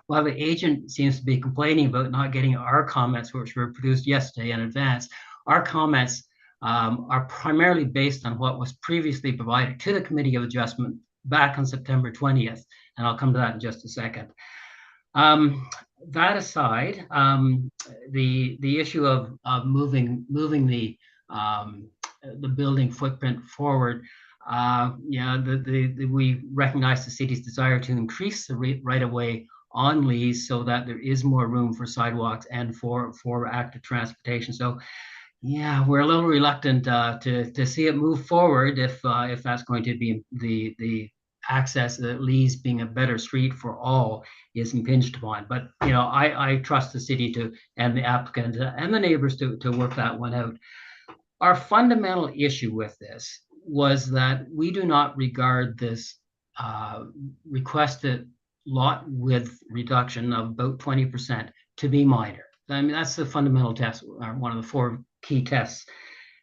while the agent seems to be complaining about not getting our comments, which were produced yesterday in advance, our comments are primarily based on what was previously provided to the Committee of Adjustment back on September 20th. And I'll come to that in just a second. That aside, the issue of moving the building footprint forward, we recognize the city's desire to increase the right of way on Lees so that there is more room for sidewalks and for active transportation. So, yeah, we're a little reluctant to see it move forward if that's going to be the access that Lees being a better street for all is impinged upon. But you know, I trust the city and the applicant and the neighbors to work that one out. Our fundamental issue with this was that we do not regard this requested lot width reduction of about 20% to be minor. I mean, that's the fundamental test, one of the 4 key tests.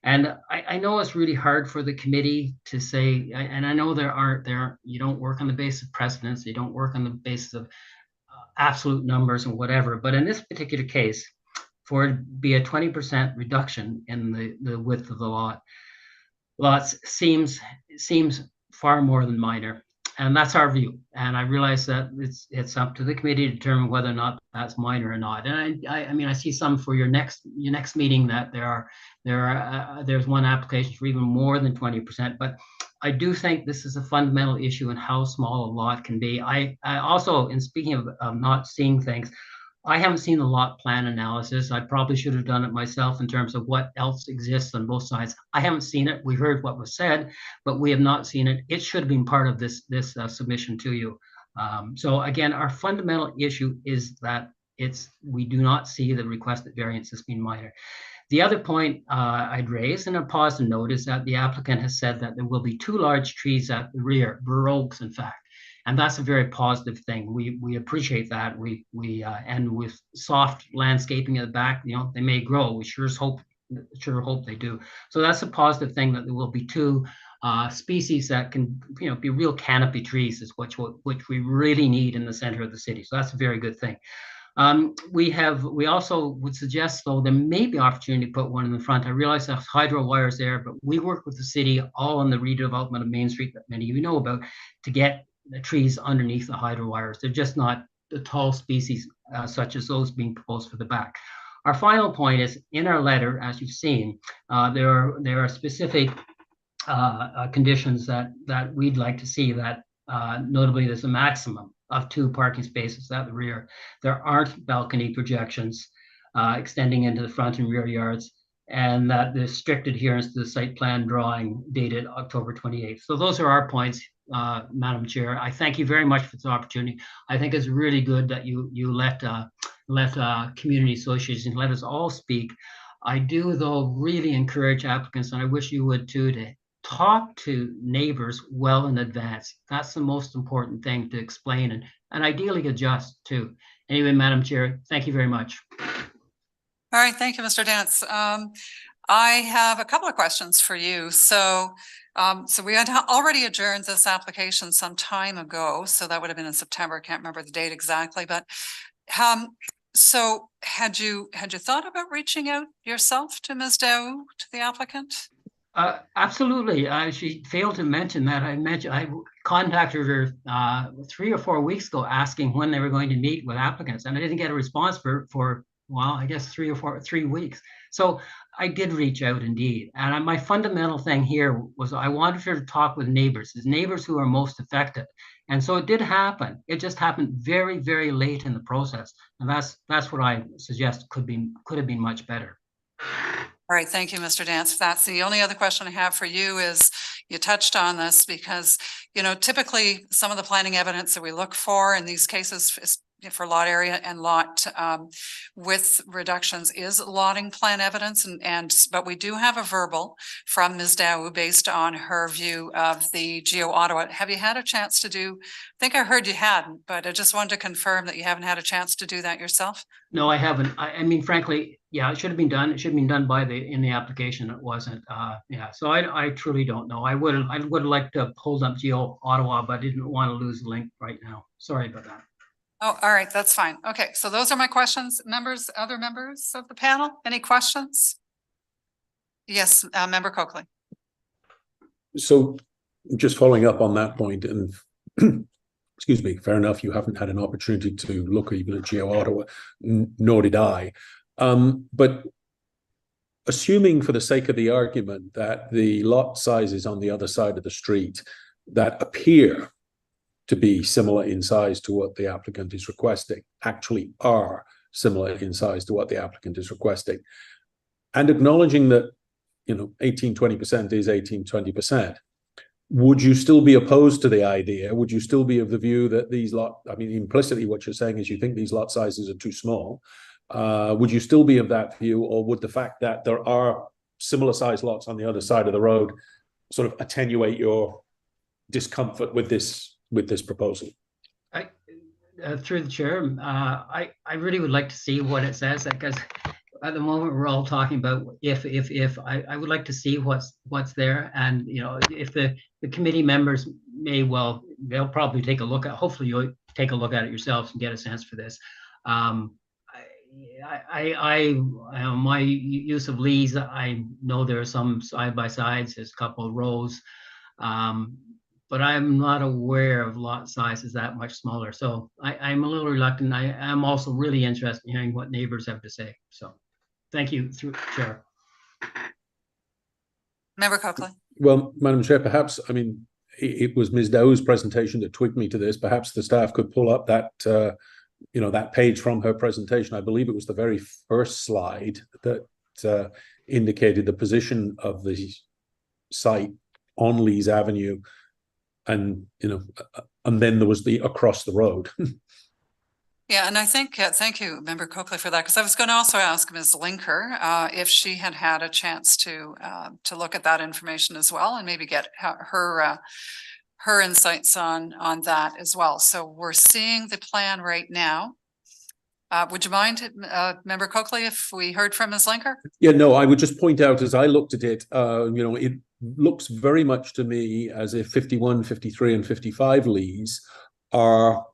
And I know it's really hard for the committee to say, and I know you don't work on the basis of precedents, you don't work on the basis of absolute numbers and whatever, but in this particular case, for it to be a 20% reduction in the width of the lots seems far more than minor. And that's our view. And I realize that it's up to the committee to determine whether or not that's minor or not. And I mean, I see some for your next meeting that there's one application for even more than 20%. But I do think this is a fundamental issue in how small a lot can be. I also, in speaking of not seeing things, I haven't seen the lot plan analysis. I probably should have done it myself in terms of what else exists on both sides. I haven't seen it. We heard what was said, but we have not seen it. It should have been part of this submission to you. So again, our fundamental issue is that we do not see the requested variance as being minor. The other point I'd raise, and a positive note, is that the applicant has said that there will be 2 large trees at the rear, bur oaks, in fact, and that's a very positive thing. We appreciate that. And with soft landscaping at the back, they may grow. We sure hope they do. So that's a positive thing, that there will be 2 species that can, be real canopy trees, is which we really need in the center of the city. So that's a very good thing. We also would suggest, though, there may be opportunity to put one in the front. I realize there's hydro wires there, but we work with the city all on the redevelopment of Main Street that many of you know about, to get the trees underneath the hydro wires. They're just not the tall species such as those being proposed for the back. Our final point is, in our letter, as you've seen, there are specific conditions that we'd like to see, that notably there's a maximum of 2 parking spaces at the rear. There aren't balcony projections extending into the front and rear yards, and that there's strict adherence to the site plan drawing dated October 28th. So those are our points, Madam Chair. I thank you very much for this opportunity. I think it's really good that you let community associations, let us all speak. I do, though, really encourage applicants, and I wish you would too, to talk to neighbors well in advance. That's the most important thing, to explain and ideally adjust too. Anyway, Madam Chair, thank you very much. All right, thank you, Mr. Dance. I have a couple of questions for you. So we had already adjourned this application some time ago, so that would have been in September. I can't remember the date exactly, but so had you thought about reaching out yourself to Ms. Dow, to the applicant? Absolutely. She failed to mention that. I contacted her 3 or 4 weeks ago asking when they were going to meet with applicants, and I didn't get a response for well, I guess 3 weeks. So I did reach out indeed. And my fundamental thing here was I wanted her to talk with neighbors who are most affected. And so it did happen. It just happened very, very late in the process. And that's what I suggest could have been much better. All right, thank you, Mr. Dance. That's the only other question I have for you. Is you touched on this because, typically some of the planning evidence that we look for in these cases is for lot area and lot width reductions is lotting plan evidence, but we do have a verbal from Ms. Dow based on her view of the Geo Ottawa. Have you had a chance to do? I think I heard you hadn't, but I just wanted to confirm that you haven't had a chance to do that yourself. No, I haven't. I mean, frankly, yeah, it should have been done. It should have been done in the application. It wasn't. Yeah, so I truly don't know. I would have liked to have pulled up Geo Ottawa, but I didn't want to lose the link right now. Sorry about that. Oh, all right, that's fine. Okay, so those are my questions. Other members of the panel, any questions? Yes, Member Coakley. So just following up on that point, and excuse me, fair enough, you haven't had an opportunity to look even at Geo Ottawa, nor did I. But assuming for the sake of the argument that the lot sizes on the other side of the street that appear to be similar in size to what the applicant is requesting actually are similar in size to what the applicant is requesting, and acknowledging that 18-20% is 18-20%, would you still be opposed to the idea? Would you still be of the view that implicitly what you're saying is you think these lot sizes are too small? Would you still be of that view, or would the fact that there are similar size lots on the other side of the road sort of attenuate your discomfort with this proposal? Through the chair, I really would like to see what it says, because at the moment we're all talking about if I would like to see what's there, and if the committee members they'll probably take a look at. Hopefully you'll take a look at it yourselves and get a sense for this. My use of Lee's, I know there are some side by sides. There's a couple of rows. But I'm not aware of lot sizes that much smaller. So I'm a little reluctant. I am also really interested in hearing what neighbors have to say. So thank you, through Chair. Member Coakley. Well, Madam Chair, perhaps, it was Ms. Dow's presentation that twigged me to this. Perhaps the staff could pull up that you know, that page from her presentation. I believe it was the very first slide that indicated the position of the site on Lees Avenue, and you know, and then there was the across the road. Yeah, and I think, thank you, Member Coakley, for that, because I was going to also ask Ms. Linker if she had had a chance to look at that information as well, and maybe get her insights on that as well. So we're seeing the plan right now. Would you mind, Member Coakley, if we heard from Ms. Linker? Yeah, no, I would just point out, as I looked at it, you know, it looks very much to me as if 51, 53, and 55 Lees are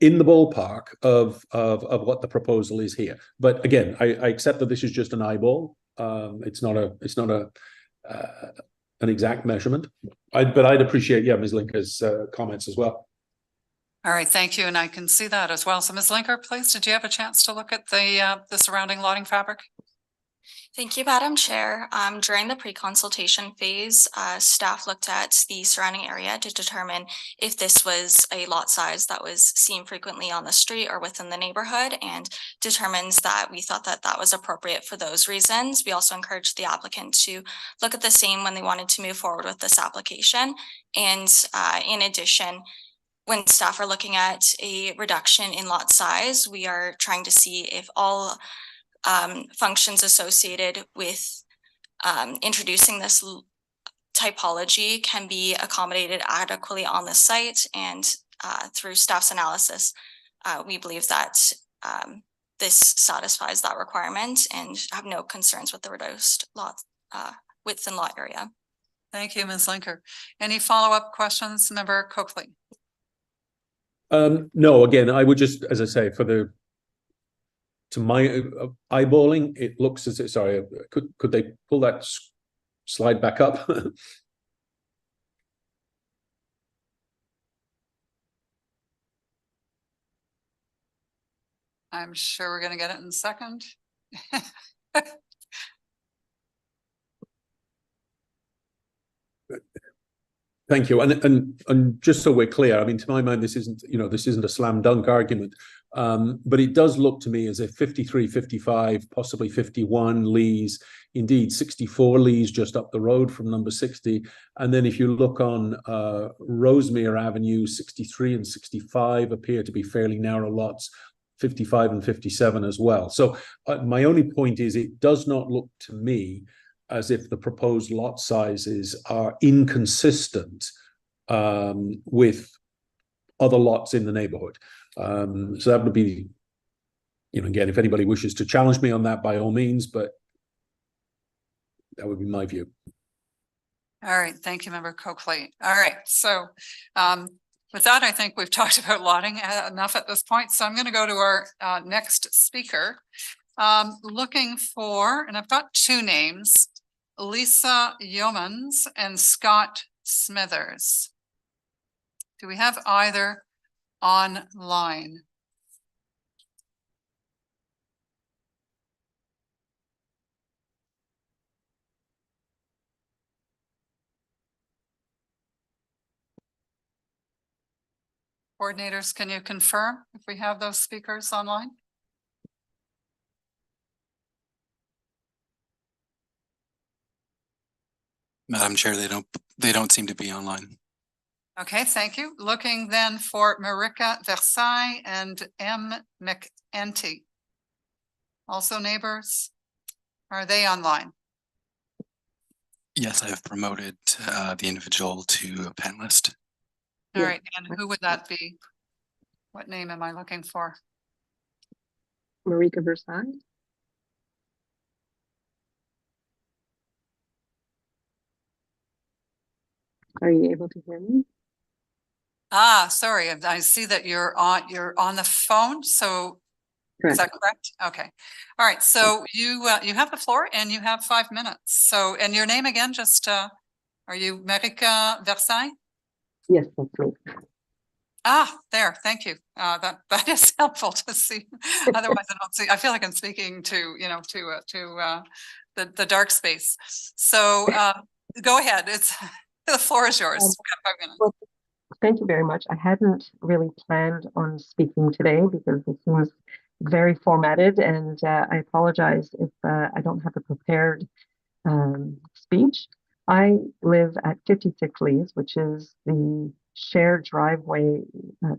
in the ballpark of what the proposal is here. But again, I accept that this is just an eyeball. It's not an exact measurement. But I'd appreciate, yeah, Ms. Linker's comments as well. All right, thank you, and I can see that as well. So Ms. Linker, please, did you have a chance to look at the surrounding lotting fabric? Thank you, Madam Chair. During the pre-consultation phase, staff looked at the surrounding area to determine if this was a lot size that was seen frequently on the street or within the neighborhood, and determines that we thought that that was appropriate for those reasons. We also encouraged the applicant to look at the same when they wanted to move forward with this application. And in addition, when staff are looking at a reduction in lot size, we are trying to see if all functions associated with introducing this typology can be accommodated adequately on the site. And through staff's analysis, we believe that this satisfies that requirement and have no concerns with the reduced lot width and lot area. Thank you, Ms. Linker. Any follow-up questions, Member Coakley? No, again, I would just, as I say, to my eyeballing, it looks as if, sorry, could they pull that slide back up? I'm sure we're going to get it in a second. Thank you. And just so we're clear, I mean, to my mind, this isn't a slam dunk argument. But it does look to me as if 53, 55, possibly 51 Lees, indeed 64 Lees just up the road from number 60. And then if you look on Rosemere Avenue, 63 and 65 appear to be fairly narrow lots, 55 and 57 as well. So my only point is it does not look to me as if the proposed lot sizes are inconsistent with other lots in the neighborhood. So that would be, you know, again, if anybody wishes to challenge me on that, by all means, but that would be my view. All right, thank you, Member Coakley. All right, so with that, I think we've talked about lotting enough at this point. So I'm going to go to our next speaker. Looking for, and I've got two names, Lisa Yeomans and Scott Smithers. Do we have either online? Coordinators, can you confirm if we have those speakers online? Madam Chair, they don't seem to be online. Okay, thank you. Looking then for Marika Versailles and M. McEntee. Also neighbors, are they online? Yes, I have promoted the individual to a panelist. All right, and who would that be? What name am I looking for? Marika Versailles. Are you able to hear me? Ah, sorry, I see that you're on the phone, so Correct. Is that correct? Okay. All right, so you have the floor and you have 5 minutes. So, and your name again, just are you Marika Versailles? Yes, that's me. Ah, there, thank you. That is helpful to see. Otherwise, I don't see. I feel like I'm speaking to the dark space. So go ahead. The floor is yours. We have 5 minutes. Thank you very much. I hadn't really planned on speaking today because it seems very formatted, and I apologize if I don't have a prepared speech. I live at 56 Lees, which is the shared driveway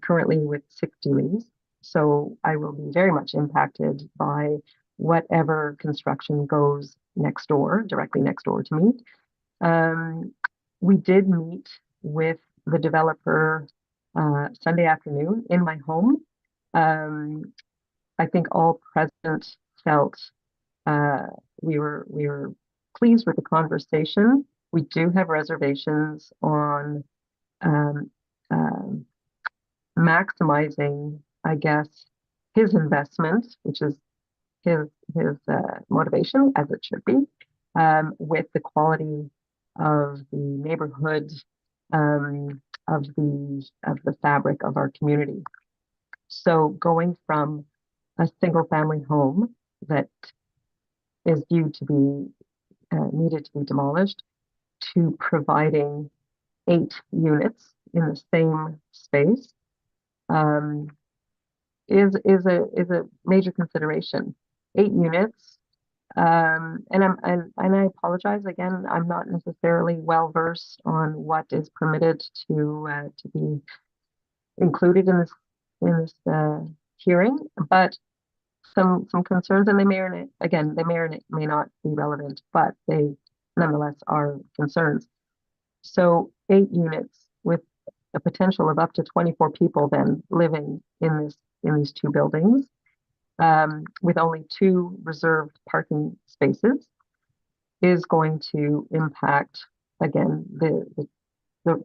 currently with 60 Lees. So I will be very much impacted by whatever construction goes next door, directly next door to me. We did meet with the developer Sunday afternoon in my home. I think all present felt we were pleased with the conversation. We do have reservations on maximizing, I guess, his investment, which is his motivation, as it should be, with the quality of the neighborhood, of the fabric of our community. So going from a single family home that is viewed to be needed to be demolished to providing 8 units in the same space is a major consideration. 8 units, and I apologize again. I'm not necessarily well versed on what is permitted to be included in this hearing, but some concerns, and they may or may not be relevant, but they nonetheless are concerns. So 8 units with a potential of up to 24 people then living in these 2 buildings, with only 2 reserved parking spaces, is going to impact again the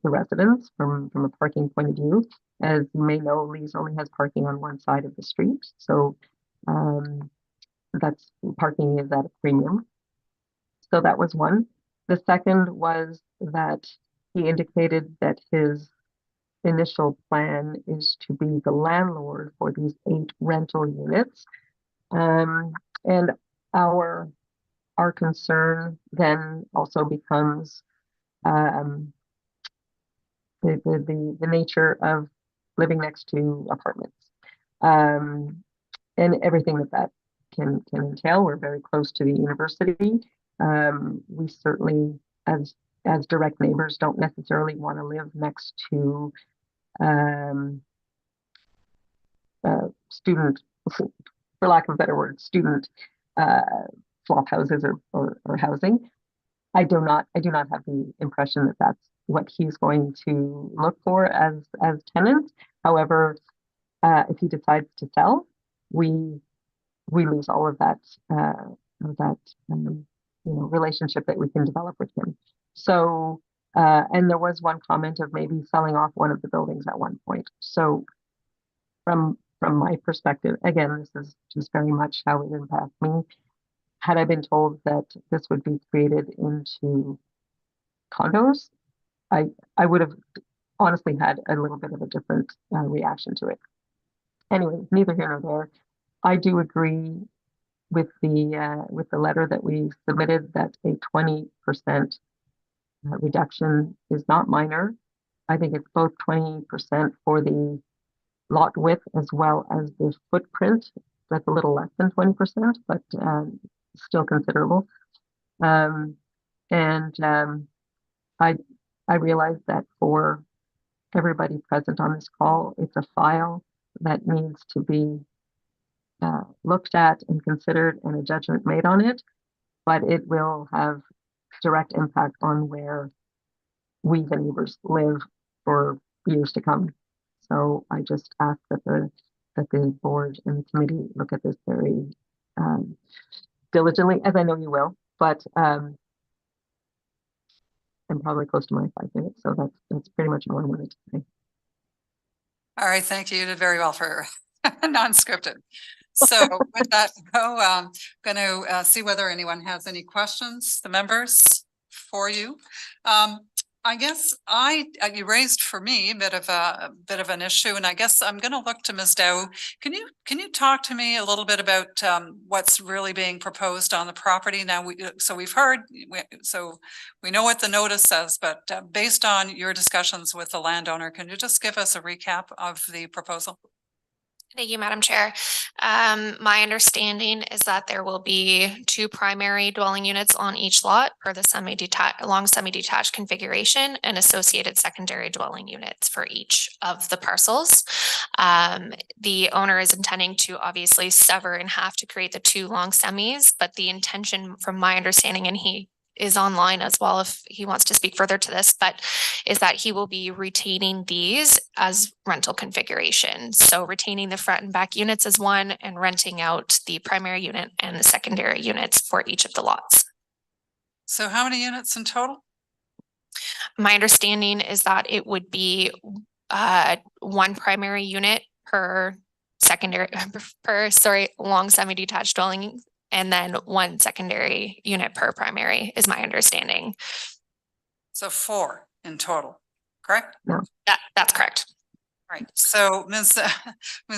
residents from a parking point of view. As you may know, Lees only has parking on one side of the street, so that's parking is at a premium. So that was one. The second was that he indicated that his initial plan is to be the landlord for these 8 rental units. And our concern then also becomes the nature of living next to apartments, and everything that can entail. We're very close to the university. We certainly, as direct neighbors, don't necessarily want to live next to student, for lack of a better word, student flop houses or housing. I do not have the impression that that's what he's going to look for as tenants. However, if he decides to sell, we lose all of that relationship that we can develop with him. So and there was one comment of maybe selling off one of the buildings at one point. So from my perspective, again, this is just very much how it impacts me. Had I been told that this would be created into condos, I would have honestly had a little bit of a different reaction to it. Anyway, neither here nor there. I do agree with the letter that we submitted that a 20% reduction is not minor. I think it's both 20% for the lot width as well as the footprint. That's a little less than 20%, but still considerable. I realize that for everybody present on this call, it's a file that needs to be looked at and considered and a judgment made on it, but it will have direct impact on where we, the neighbors, live for years to come. So I just ask that the board and the committee look at this very diligently, as I know you will, but I'm probably close to my 5 minutes, so that's pretty much all I wanted to say. All right, thank you. You did very well for non-scripted. So with that, I'm going to see whether anyone has any questions, the members, for you. I guess you raised for me a bit of an issue, and I guess I'm going to look to Ms. Dow. Can you talk to me a little bit about what's really being proposed on the property now? We've heard, so we know what the notice says, but based on your discussions with the landowner, can you just give us a recap of the proposal? Thank you, Madam Chair. My understanding is that there will be 2 primary dwelling units on each lot per the semi-detached configuration and associated secondary dwelling units for each of the parcels. The owner is intending to obviously sever in half to create the 2 long semis, but the intention from my understanding, and he is online as well if he wants to speak further to this, but is that he will be retaining these as rental configuration. So retaining the front and back units as one and renting out the primary unit and the secondary units for each of the lots. So how many units in total? My understanding is that it would be 1 primary unit per long semi-detached dwelling, and then 1 secondary unit per primary is my understanding. So 4 in total, correct? No. That's correct. Right. So Ms.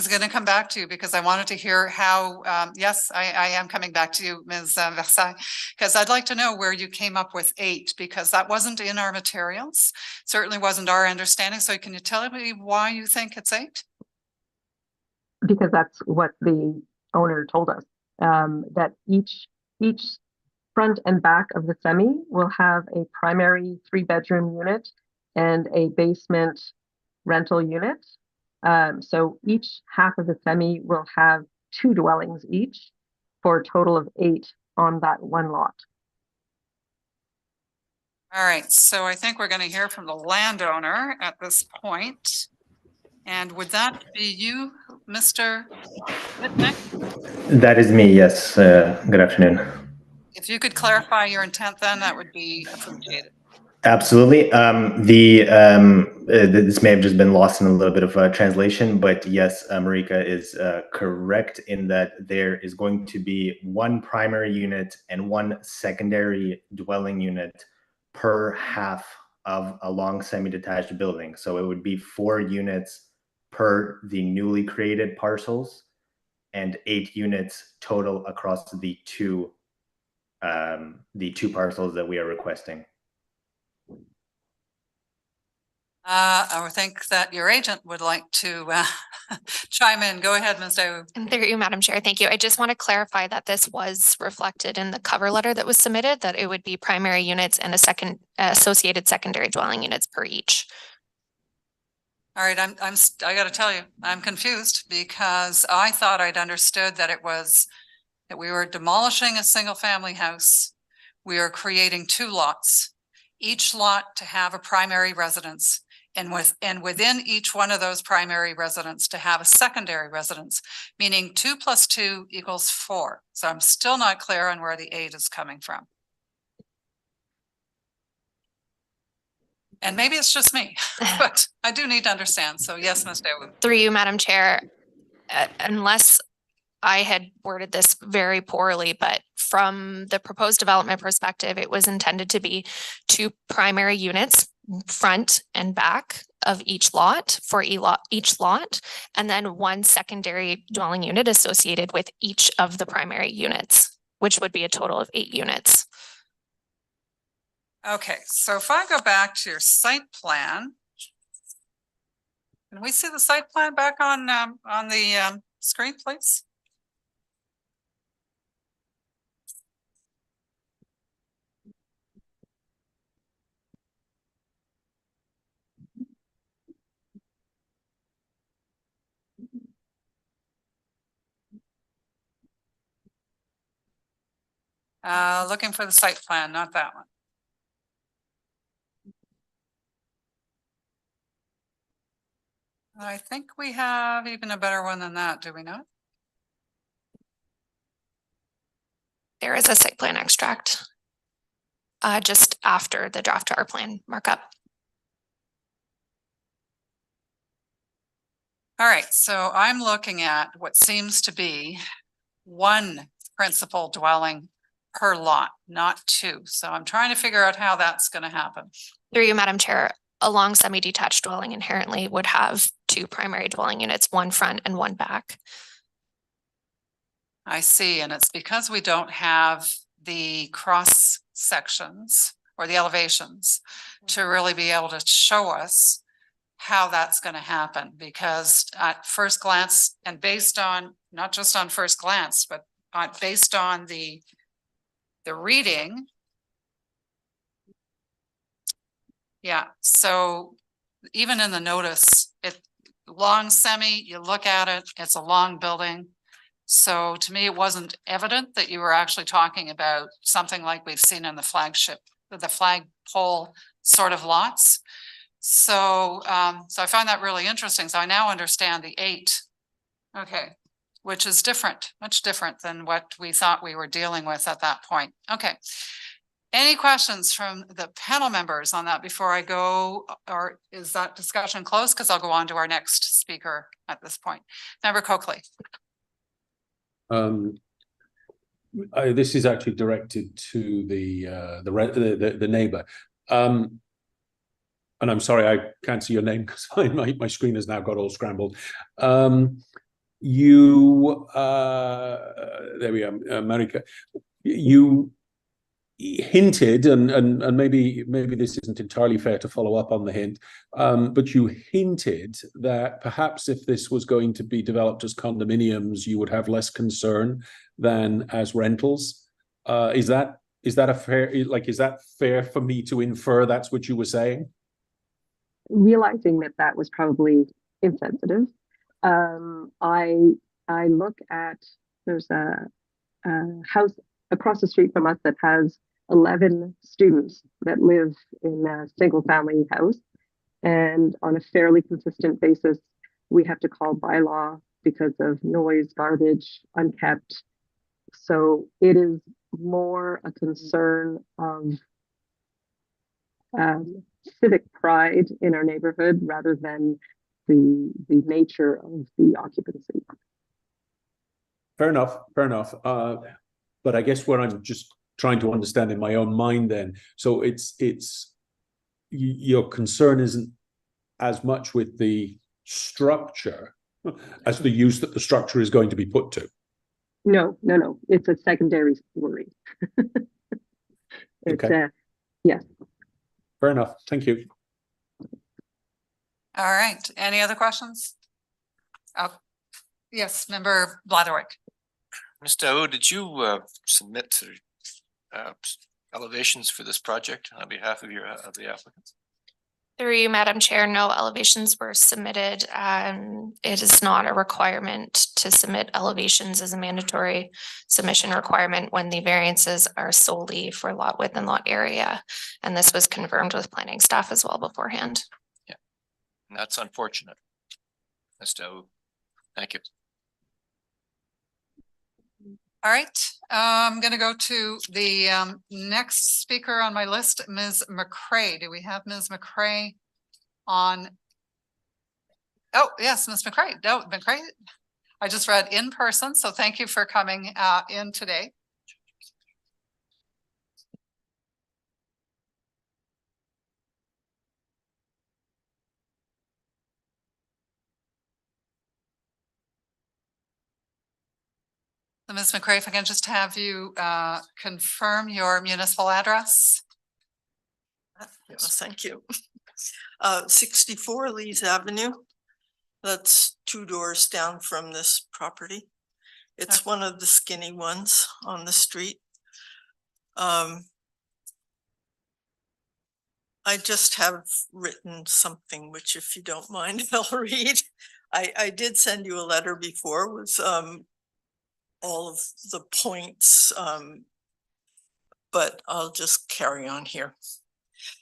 going to come back to you because I wanted to hear how, yes, I am coming back to you, Ms. Versailles, because I'd like to know where you came up with 8, because that wasn't in our materials. Certainly wasn't our understanding. So can you tell me why you think it's 8? Because that's what the owner told us. That each front and back of the semi will have a primary 3-bedroom unit and a basement rental unit. So each half of the semi will have 2 dwellings each for a total of 8 on that one lot. All right. So I think we're going to hear from the landowner at this point. And would that be you, Mr. Whitnick? That is me, yes. Good afternoon. If you could clarify your intent, then that would be appreciated. Absolutely. This may have just been lost in a little bit of translation, but yes, Marika is correct in that there is going to be 1 primary unit and 1 secondary dwelling unit per half of a long semi-detached building. So it would be 4 units per the newly created parcels and 8 units total across the two parcels that we are requesting. I would think that your agent would like to chime in. Go ahead, Ms. Daou. And through you, Madam Chair. Thank you. I just want to clarify that this was reflected in the cover letter that was submitted, that it would be primary units and associated secondary dwelling units per each. All right, I got to tell you, I'm confused because I thought I'd understood that that we were demolishing a single family house. We are creating 2 lots, each lot to have a primary residence, and within each one of those primary residents to have a secondary residence, meaning 2 + 2 = 4. So I'm still not clear on where the 8 is coming from. And maybe it's just me, but I do need to understand. So yes, Ms. Daou. Through you, Madam Chair, unless I had worded this very poorly, but from the proposed development perspective, it was intended to be 2 primary units, front and back of each lot for each lot, and then 1 secondary dwelling unit associated with each of the primary units, which would be a total of 8 units. Okay, so if I go back to your site plan, can we see the site plan back on the screen, please? Looking for the site plan, not that one. I think we have even a better one than that, do we not? There is a site plan extract just after the draft to our plan markup. All right, so I'm looking at what seems to be 1 principal dwelling per lot, not 2. So I'm trying to figure out how that's going to happen. Through you, Madam Chair, a long semi-detached dwelling inherently would have 2 primary dwelling units, one front and one back. I see, and it's because we don't have the cross sections or the elevations to really be able to show us how that's going to happen, because at first glance, and based on, not just on first glance, but based on the reading. Yeah, so even in the notice, it long semi, you look at it, it's a long building. So to me, it wasn't evident that you were actually talking about something like we've seen in the flagpole sort of lots. So, so I find that really interesting. So I now understand the 8. Okay, which is different, much different than what we thought we were dealing with at that point. Okay. Any questions from the panel members on that before I go, or is that discussion closed? Because I'll go on to our next speaker at this point. Member Coakley. This is actually directed to the neighbor. And I'm sorry, I can't see your name because my screen has now got all scrambled. There we are, America. You hinted, and maybe this isn't entirely fair to follow up on the hint, but you hinted that perhaps if this was going to be developed as condominiums, you would have less concern than as rentals. Is that a fair, is that fair for me to infer that's what you were saying? Realizing that was probably insensitive. I look at, there's a house across the street from us that has 11 students that live in a single family house. And on a fairly consistent basis, we have to call bylaw because of noise, garbage, unkept. So it is more a concern of civic pride in our neighborhood rather than the nature of the occupancy. Fair enough. But I guess what I'm just trying to understand in my own mind then, so it's your concern isn't as much with the structure as the use that the structure is going to be put to. No. It's a secondary worry. Okay. Yes. Fair enough. Thank you. All right. Any other questions? Yes, Member Blatherwick. Mr. O, did you submit elevations for this project on behalf of the applicants? Through you, Madam Chair, no elevations were submitted. It is not a requirement to submit elevations as a mandatory submission requirement when the variances are solely for lot width and lot area. And this was confirmed with planning staff as well beforehand. Yeah, and that's unfortunate. Mr. O, thank you. All right, I'm going to go to the next speaker on my list, Ms. McCrae. Do we have Ms. McCrae on? Oh, yes, Ms. McCrae. No, McCrae. I just read in person, so thank you for coming in today. So Ms. McCrae, if I can just have you confirm your municipal address. Yes, thank you. 64 Lees Avenue. That's 2 doors down from this property. It's one of the skinny ones on the street. I just have written something, which if you don't mind, I'll read. I did send you a letter before with all of the points, but I'll just carry on here.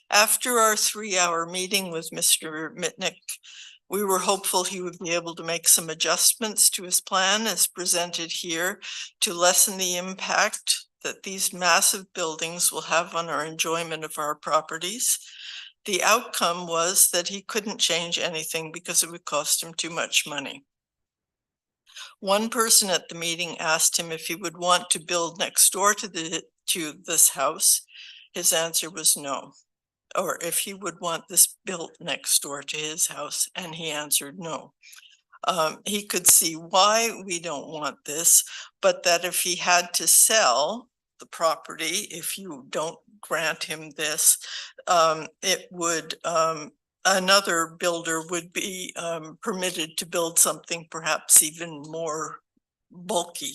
After our 3-hour meeting with Mr. Mitnick, we were hopeful he would be able to make some adjustments to his plan as presented here to lessen the impact that these massive buildings will have on our enjoyment of our properties. The outcome was that he couldn't change anything because it would cost him too much money. One person at the meeting asked him if he would want to build next door to to this house? His answer was no. Or if he would want this built next door to his house, and he answered no. He could see why we don't want this, but that if he had to sell the property, if you don't grant him this, it would, another builder would be permitted to build something perhaps even more bulky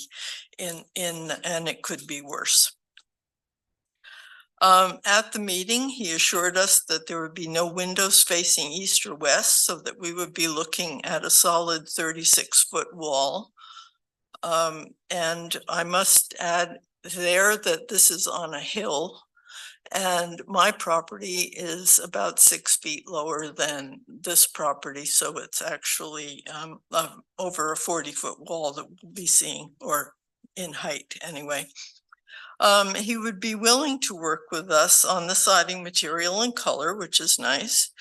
and it could be worse. At the meeting, he assured us that there would be no windows facing east or west, so that we would be looking at a solid 36-foot wall. And I must add there that this is on a hill, and my property is about 6 feet lower than this property, so it's actually over a 40-foot wall that we'll be seeing, or in height anyway. He would be willing to work with us on the siding material and color, which is nice.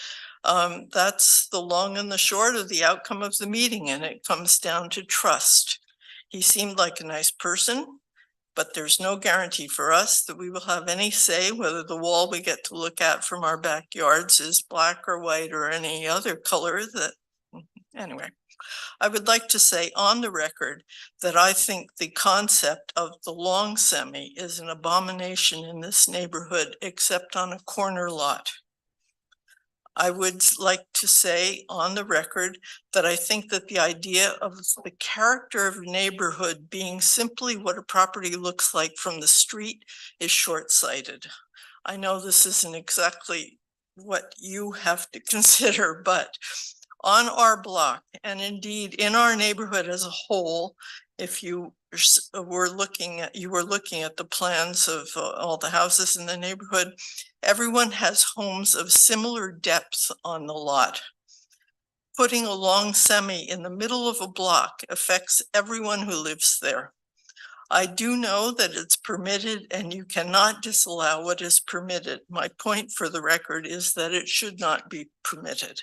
That's the long and the short of the outcome of the meeting, and it comes down to trust. He seemed like a nice person, but there's no guarantee for us that we will have any say whether the wall we get to look at from our backyards is black or white or any other color that, anyway. I would like to say on the record that I think the concept of the long semi is an abomination in this neighborhood, except on a corner lot. I would like to say on the record that I think that the idea of the character of a neighborhood being simply what a property looks like from the street is short-sighted. I know this isn't exactly what you have to consider, but on our block, and indeed in our neighborhood as a whole, if you were looking at the plans of all the houses in the neighborhood, everyone has homes of similar depth on the lot. Putting a long semi in the middle of a block affects everyone who lives there. I do know that it's permitted and you cannot disallow what is permitted. My point for the record is that it should not be permitted.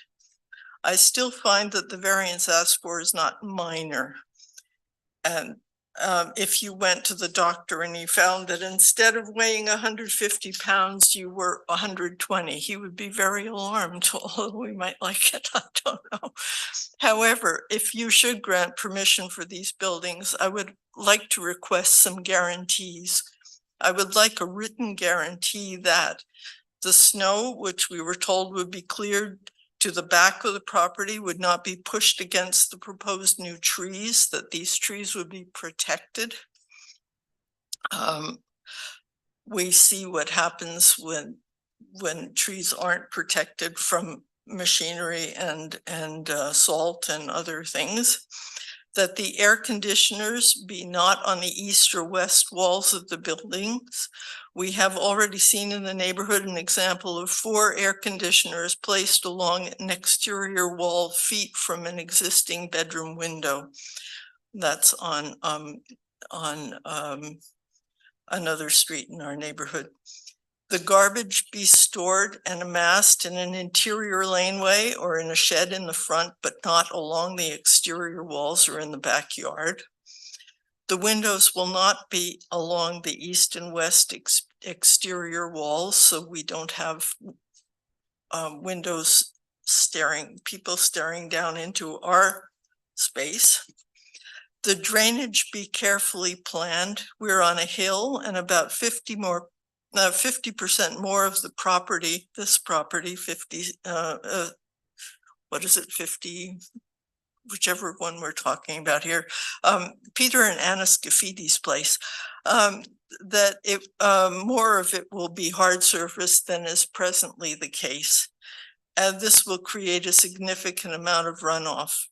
I still find that the variance asked for is not minor. And if you went to the doctor and he found that instead of weighing 150 pounds, you were 120, he would be very alarmed, although we might like it, I don't know. However, if you should grant permission for these buildings, I would like to request some guarantees. I would like a written guarantee that the snow, which we were told would be cleared to the back of the property, would not be pushed against the proposed new trees, that these trees would be protected. We see what happens when trees aren't protected from machinery and salt and other things. That the air conditioners be not on the east or west walls of the buildings. We have already seen in the neighborhood an example of 4 air conditioners placed along an exterior wall feet from an existing bedroom window. That's on another street in our neighborhood. The garbage be stored and amassed in an interior laneway or in a shed in the front, but not along the exterior walls or in the backyard. The windows will not be along the east and west exterior walls, so we don't have windows people staring down into our space. The drainage be carefully planned. We're on a hill, and about 50% more of the property, this property, 50, what is it, 50, whichever one we're talking about here, Peter and Anna Scaffidi's place, that more of it will be hard surface than is presently the case. And this will create a significant amount of runoff.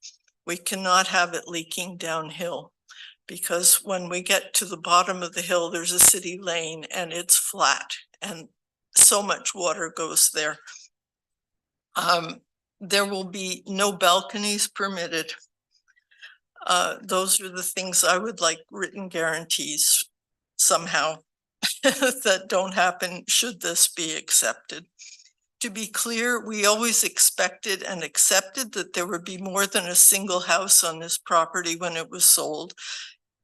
We cannot have it leaking downhill, because when we get to the bottom of the hill, there's a city lane and it's flat and so much water goes there. There will be no balconies permitted. Those are the things I would like written guarantees somehow that don't happen should this be accepted. To be clear, we always expected and accepted that there would be more than a single house on this property when it was sold,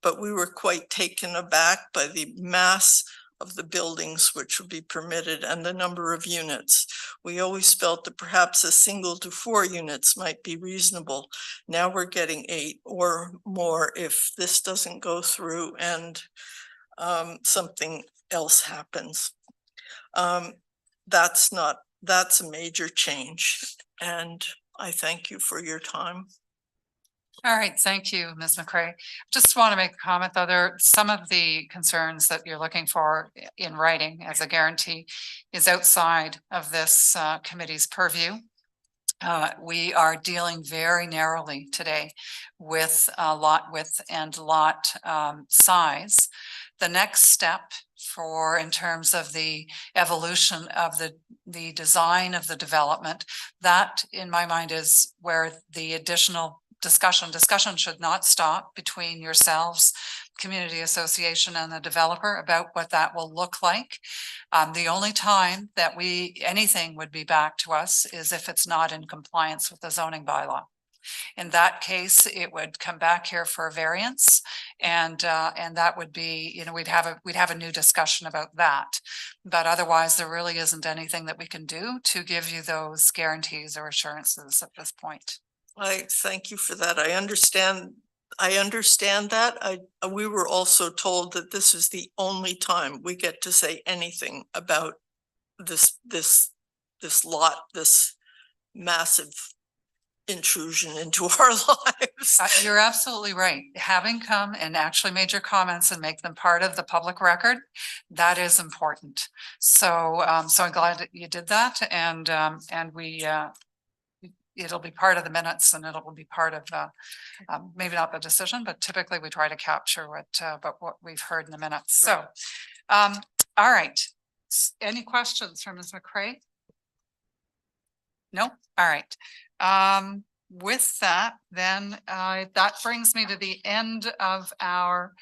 but we were quite taken aback by the mass of the buildings which would be permitted and the number of units. We always felt that perhaps a single to 4 units might be reasonable. Now we're getting 8 or more if this doesn't go through and something else happens. That's a major change, and I thank you for your time. All right, thank you, Ms. McCrae. Just want to make a comment, though. There are some of the concerns that you're looking for in writing as a guarantee is outside of this committee's purview. We are dealing very narrowly today with lot width and lot size. The next step in terms of the evolution of the design of the development, that in my mind is where the additional discussion should not stop between yourselves, community association, and the developer about what that will look like. The only time that anything would be back to us is if it's not in compliance with the zoning bylaw. In that case, it would come back here for a variance, and that would be, we'd have a new discussion about that. But otherwise, there really isn't anything that we can do to give you those guarantees or assurances at this point. I thank you for that. I understand that. We were also told that this is the only time we get to say anything about this lot, this massive intrusion into our lives. You're absolutely right. Having come and actually made your comments and make them part of the public record, that is important. So I'm glad that you did that, and it'll be part of the minutes, and it'll be part of maybe not the decision, but typically we try to capture what we've heard in the minutes. So, all right. Any questions from Ms. McCrae? No? All right. With that, then that brings me to the end of our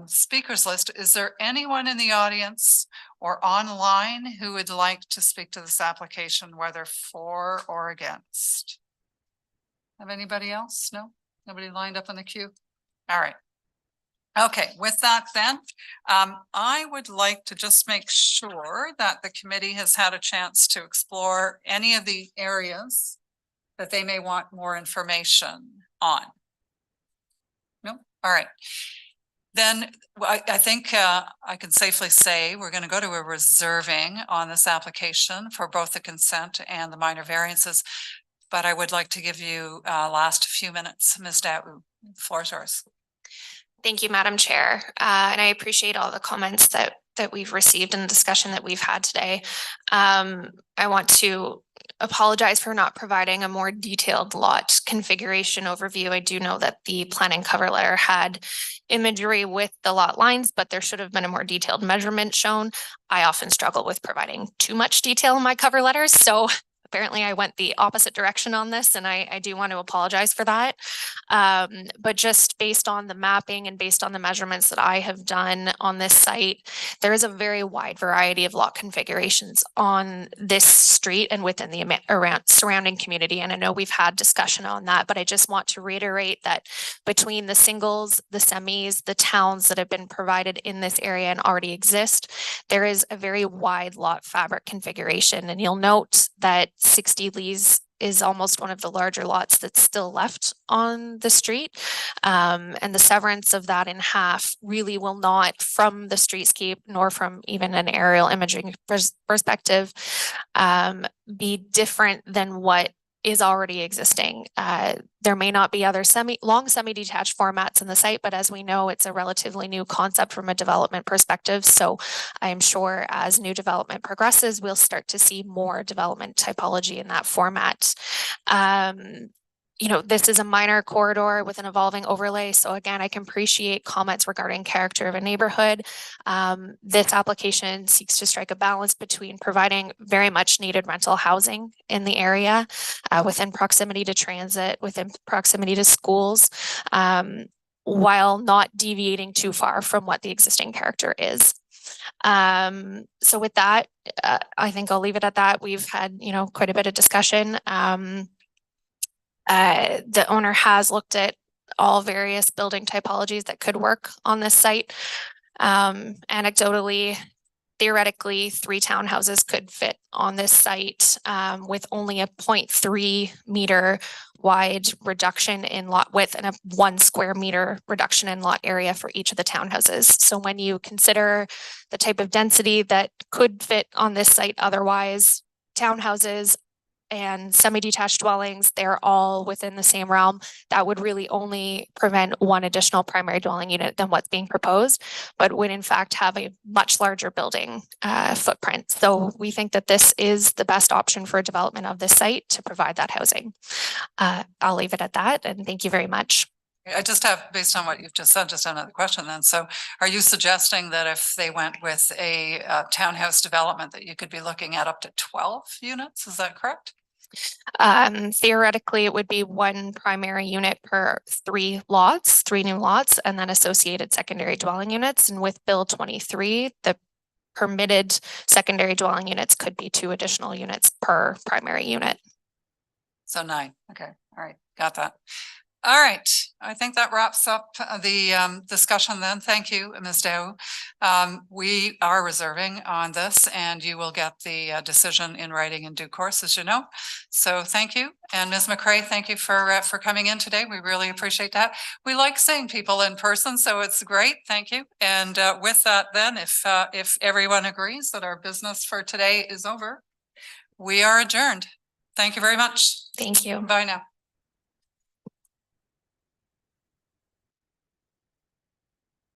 speakers list. Is there anyone in the audience or online who would like to speak to this application, whether for or against? Have anybody else? No? Nobody lined up in the queue? All right. Okay, with that then, I would like to just make sure that the committee has had a chance to explore any of the areas that they may want more information on. No? All right. Then I think I can safely say we're going to go to a reserving on this application for both the consent and the minor variances. But I would like to give you last few minutes, Ms. Daou. The floor is yours. Thank you, Madam Chair. And I appreciate all the comments that we've received and the discussion that we've had today. I want to apologize for not providing a more detailed lot configuration overview. I do know that the planning cover letter had imagery with the lot lines, but there should have been a more detailed measurement shown. I often struggle with providing too much detail in my cover letters, so apparently I went the opposite direction on this, and I do want to apologize for that. But just based on the mapping and based on the measurements that I have done on this site, there is a very wide variety of lot configurations on this street and within the surrounding community. And I know we've had discussion on that, but I just want to reiterate that between the singles, the semis, the towns that have been provided in this area and already exist, there is a very wide lot fabric configuration. And you'll note that 60 Lees is almost one of the larger lots that's still left on the street. And the severance of that in half really will not, from the streetscape nor from even an aerial imaging perspective, be different than what is already existing. There may not be other long semi-detached formats in the site, but as we know, it's a relatively new concept from a development perspective. So I'm sure as new development progresses, we'll start to see more development typology in that format. This is a minor corridor with an evolving overlay. So again, I can appreciate comments regarding character of a neighborhood. This application seeks to strike a balance between providing very much needed rental housing in the area, within proximity to transit, within proximity to schools, while not deviating too far from what the existing character is. So with that, I think I'll leave it at that. We've had, quite a bit of discussion. The owner has looked at all various building typologies that could work on this site. Anecdotally, theoretically, 3 townhouses could fit on this site with only a 0.3 meter wide reduction in lot width and a 1 square meter reduction in lot area for each of the townhouses. So when you consider the type of density that could fit on this site otherwise, townhouses and semi-detached dwellings, they're all within the same realm. That would really only prevent 1 additional primary dwelling unit than what's being proposed, but would in fact have a much larger building footprint. So we think that this is the best option for development of this site to provide that housing. I'll leave it at that, and thank you very much. I just have, based on what you've just said, just another question then. So are you suggesting that if they went with a townhouse development that you could be looking at up to 12 units? Is that correct? Theoretically, it would be 1 primary unit per 3 lots, 3 new lots, and then associated secondary dwelling units. And with Bill 23, the permitted secondary dwelling units could be 2 additional units per primary unit. So 9. Okay. All right. Got that. All right. I think that wraps up the discussion then. Thank you, Ms. Dow. We are reserving on this, and you will get the decision in writing in due course, as you know. So thank you. And Ms. McCrae, thank you for coming in today. We really appreciate that. We like seeing people in person, so it's great. Thank you. And with that then, if everyone agrees that our business for today is over, we are adjourned. Thank you very much. Thank you. Bye now.